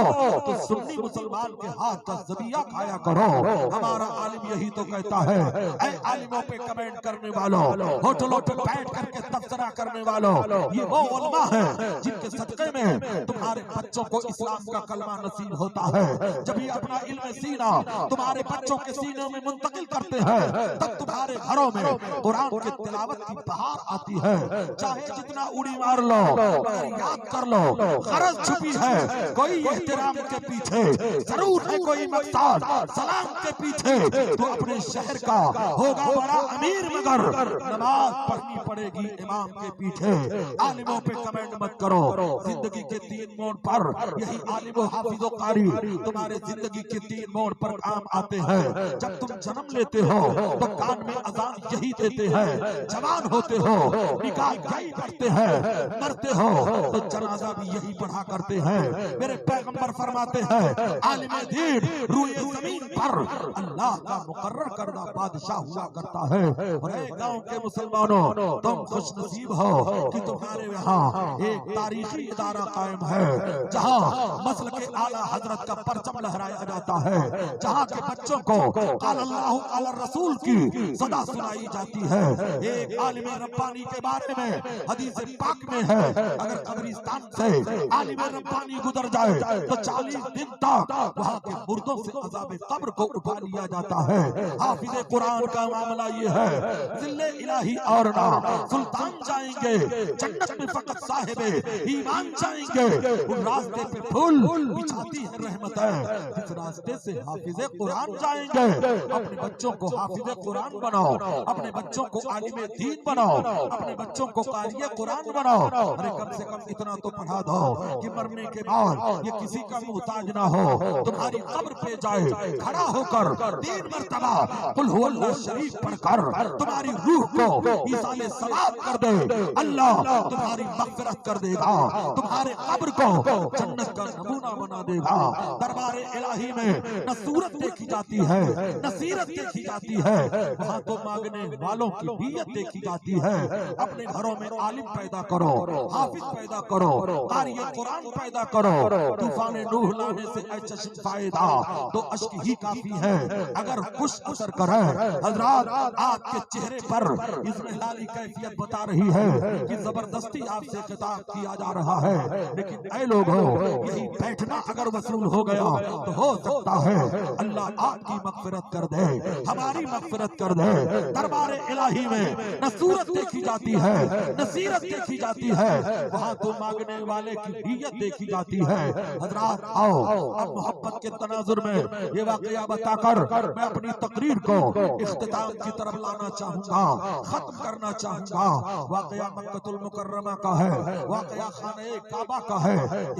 तो सुन्नी मुसलमान के हाथ का ज़बिया खाया करो। हमारा आलिम यही तो कहता है। ऐ आलिमों पे कमेंट करने वालों, होटलों पे बैठ करके तबसरा करने वालों, ये वो उलमा है जिनके सदक़े में तुम्हारे बच्चों को इस्लाम का कलमा नसीब होता है। जब ये अपना इल्म सीना तुम्हारे बच्चों के सीनों में मुंतकिल करते हैं तब तुम्हारे घरों में कुरान की तिलावत की बहार आती है। चाहे जितना उड़ी मार लो, मगर याद कर लो गरज छुपी है कोई एहतराम के पीछे, जरूर है कोई मकसद सलाम के पीछे। तो अपने शहर का होगा बड़ा अमीर मगर नमाज पढ़नी पड़ेगी इमाम के पीछे। आलिमों पे कमेंट मत करो। जिंदगी के 3 मोड़ पर यही आलिम हाफिज़ो कारी तुम्हारे जिंदगी के 3 मोड़ पर काम आते हैं। जब तुम जन्म लेते हो तो कान में अजान यही देते हैं, जवान होते हो निकाह यही पढ़ते हैं, मरते हो तो जनाजा भी यही पढ़ा करते हैं। मेरे पैगंबर फरमाते हैं, आलिम दीन रूए जमीन पर अल्लाह का मुकर्रर करदा बादशाह हुआ करता है। और गांव के मुसलमानों, तुम खुशनसीब हो कि तुम्हारे यहाँ एक तारीखी इदारा कायम है जहाँ मसल के आला हजरत का परचम लहराया जाता है, जहाँ के बच्चों को क़ाल अल्लाहु क़ाल रसूल की सदा सुनाई जाती है। एक आलिम रब्बानी के बारे में हदीस पाक में है, अगर कब्रिस्तान से आलिम रब्बानी गुजर जाए तो 40 दिन तक वहाँ के मुर्दों से अज़ाब कब्र को उठा लिया जाता है। हाफिज़े कुरान का मामला ये है, जिल्ले इलाही और ना सुल्तान जाएंगे जन्नत में, फकत साहिबे ईमान जाएंगे। उन रास्ते पे फूल बिछाती है रहमत है, जिस रास्ते से हाफिज़े कुरान जाएंगे। अपने बच्चों को हाफिज़े कुरान बनाओ, अपने बच्चों को आलिम दीन बनाओ, अपने बच्चों को कारी कुरान बनाओ। अरे कम से कम इतना तो पढ़ा दो कि मरने के बाद ये किसी का मोहताज ना हो, तुम्हारी कब्र पे जाए, खड़ा होकर 3 मरतबा कुल हुवल्लाह शरीफ पढ़कर तुम्हारी रूह को इसाले सवाब कर दे, अल्लाह तुम्हारी मग़फ़िरत कर देगा, तुम्हारे कब्र को जन्नत का नमूना बना देगा। दरबार इलाही में न सूरत देखी जाती है न सीरत देखी जाती है, वहाँ तो मांगने वालों की नीयत देखी जाती है। अपने घरों में आलिम पैदा करो, हाफिज पैदा करो, कारी कुरान पैदा करो। तूफान नूह लाने से चश्म फायदा तो अश्क ही काफी है अगर कुछ असर करे। हजरात आपके चेहरे पर इस्मेलाली कैफियत बता रही है कि जबरदस्ती आपसे खिताब किया जा रहा है, लेकिन ऐ लोग हो, यही बैठना अगर वसूल हो गया तो हो सकता है अल्लाह आपकी मग़फ़िरत कर दे, हमारी मग़फ़िरत कर दे। दरबार इलाही में न सूरत देखी जाती है न सीरत देखी जाती है, वहाँ तो मांगने वाले की नीयत देखी जाती है। हजरात आओ अब मोहब्बत के तनाजुर में ये वाकया बताकर मैं अपनी तकरीर को इख्तिताम की तरफ लाना चाहूंगा, खत्म करना चाहूंगा। वाकया मक्कतुल मुकर्रमा का है, वाकया खाने काबा का है।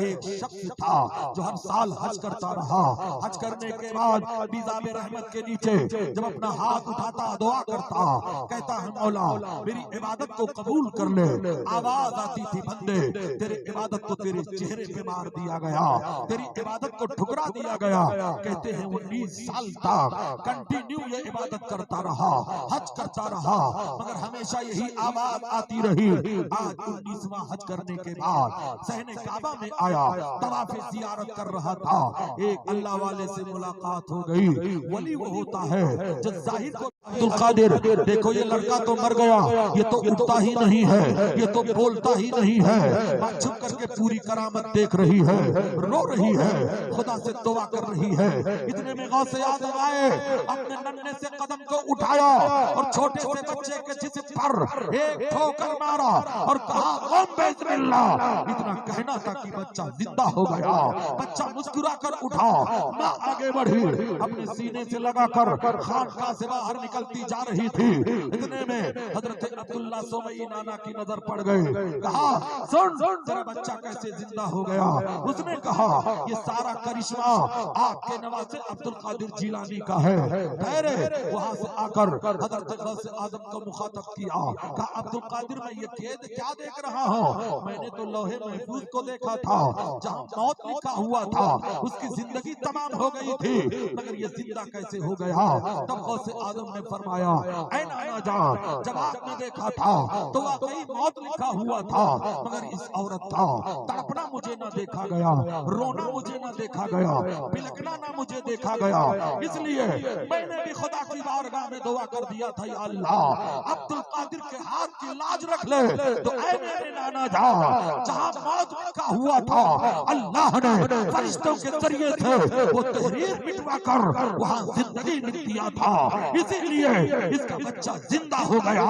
एक शख्स था जो हर साल हज करता रहा, हज करने के बाद बीज़ाब रहमत के नीचे जब अपना हाथ उठाता दुआ करता, कहता है मौला मेरी इबादत को कबूल कर ले। आवाज आती थी बंदे तेरी इबादत को तेरे चेहरे पे मार दिया गया, तेरी इबादत को ठुकरा दिया गया। कहते हैं 19 साल तक कंटिन्यू ये इबादत करता रहा, हज करता रहा, मगर हमेशा यही आवाज आती रही। आज 19वां हज करने के बाद सहने काबा में आया, तवाफ़े ज़ियारत कर रहा था, एक अल्लाह वाले से मुलाकात हो गई। वली वो होता है जो जाहिर को अब्दुल कादिर, देखो ये लड़का तो मर गया, ये तो उठता ही नहीं है, ये तो बोलता ही नहीं है। बात छुप करके पूरी करामत देख रही है, रो रही है, खुदा से दुआ कर रही है। इतने में गौसे आज़म आए, अपने नन्हे से कदम को उठाया और छोटे से बच्चे के जिस्म पर एक ठोकर मारा और कहा क़ुम बिस्मिल्लाह। इतना कहना था कि बच्चा जिंदा हो गया। बच्चा मुस्कुरा कर उठा, माँ आगे बढ़ी, अपने सीने से लगाकर खानकाह से बाहर निकलती जा रही थी। इतने में हजरत अब्दुल्ला सोमई नाना की नजर पड़ गई। कहा सुन तेरा बच्चा कैसे जिंदा हो गया। उसने कहा ये सारा करिश्मा आपके नवासे अब्दुल कादिर जिलानी का है। ठहरे, वहां से आकर हजरत गौसे आजम को मुखातब किया, कहा अब्दुल कादिर मैं ये क्या देख रहा हूँ, मैंने तो लौहे महफूज को देखा था जहाँ मौत लिखा हुआ था, उसकी जिंदगी तमाम हो गई थी, मगर ये जिंदा कैसे हो गया। तब गौसे आजम ने फरमाया ऐ नाना जान, जब आपने देखा था तो वाकई मौत लिखा हुआ था, मगर इस औरत का तड़पना मुझे न देखा गया, रोना मुझे न देखा गया, बिलखना न मुझे देखा गया। इसलिए मैंने भी खुदा की बारगाह में दुआ कर दिया था या अल्लाह अब्दुल कादिर के हाथ की लाज रख ले। तो ऐ मेरे नाना जान, जहाँ मौत लिखा हुआ था अल्लाह ने फरिश्तों के जरिए थे वो तहरीर मिटवा कर वहाँ जिंदगी लिख दिया था। इसीलिए इसका बच्चा जिंदा हो गया।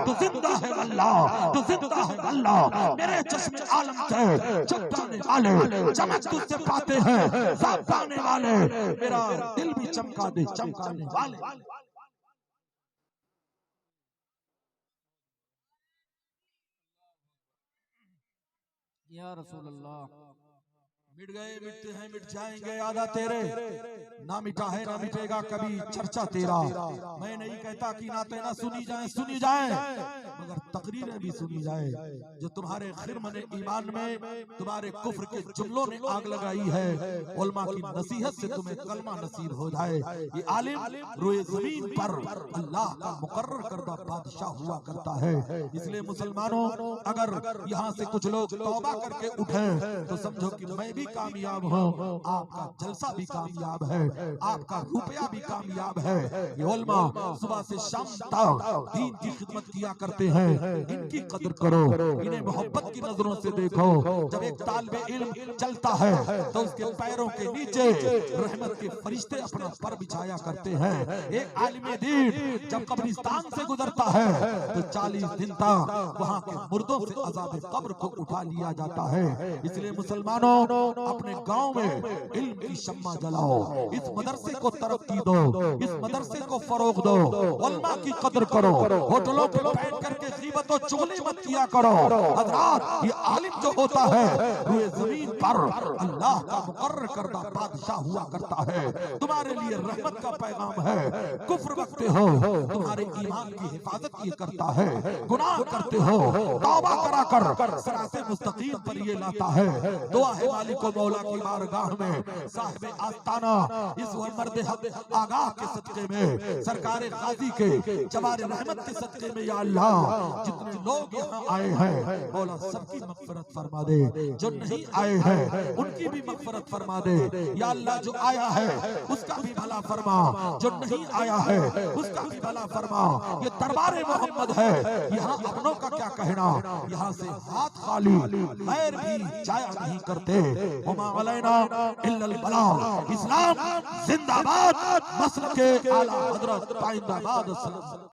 तो जिंदा है अल्लाह, तो जिंदा है अल्लाह। मेरे चश्मे आलम से जब जाने वाले चमक तुझसे पाते हैं, साफ पाने वाले मेरा दिल भी चमका दे चमकाने वाले। या रसूल अल्लाह। मिट गए मिटते हैं मिट जाएंगे यादा तेरे, ना मिटा है ना मिटेगा कभी चर्चा तेरा। मैं नहीं कहता कि नाते ना सुनी जाए मगर तकरीरें भी सुनी जाए। जो तुम्हारे खिरमन ईमान में तुम्हारे कुफ्र के जुमलों ने आग लगाई है, उलमा की नसीहत से तुम्हें कलमा नसीब हो जाए। ये आलिम रोए जमीन पर अल्लाह का मुकर्रर करदा बादशाह हुआ करता है। इसलिए मुसलमानों अगर यहाँ से कुछ लोग तौबा करके उठे तो समझो कि मैं भी कामयाब हूँ, आपका जलसा भी कामयाब है, आपका रुपया भी कामयाब है। ये उलमा सुबह से शाम तक दीन की खिदमत किया करते हैं, इनकी कदर करो, इन्हें मोहब्बत की नजरों से देखो। जब एक तालिबे इल्म चलता है तो उसके पैरों के नीचे रहमत के फरिश्ते अपना पर बिछाया करते हैं। एक आलिम दीन जब कब्रिस्तान से गुजरता है तो 40 दिन तक वहाँ के मुर्दों से अज़ाब कब्र को उठा लिया जाता है। इसलिए मुसलमानों अपने गांव में इल्म की शम्मा जलाओ, इस मदरसे को तरक्की दो, इस मदरसे को फरोग दो, उलमा की कदर करो, होटलों पे बैठ करके गीबत और चुगली मत किया करो। हजरात, ये आलिम जो होता है रुए जमीन पर अल्लाह का मुकर्रर करदा बादशाह हुआ करता है। तुम्हारे लिए रहमत का पैगाम है। कुफ्र रखते हो, तुम्हारे ईमान की हिफाजत ये करता है। गुनाह करते हो, तौबा करा कर सिराते मुस्तकीम पर ये लाता है। दुआ है मालिक मौला की बारगाह में साहिब आस्ताना इस मर्द हक आगाह के सदके में, सरकार गाजी के जवार रहमत के सदके में, या अल्लाह जितने लोग यहाँ आए हैं मौला सबकी मगफिरत फरमा दे, जो नहीं आए हैं उनकी भी मगफिरत फरमा दे। या अल्लाह जो आया है उसका भी भला फरमा, जो नहीं आया है उसका भी भला फरमा। ये दरबार मोहम्मद है, यहाँ अपनों का क्या कहना, यहाँ से हाथ खाली गैर भी जाया नहीं करते। वमा अलैना इल्लल बलाग। इस्लाम जिंदाबाद, मसलके आला हजरत पाइंदाबाद।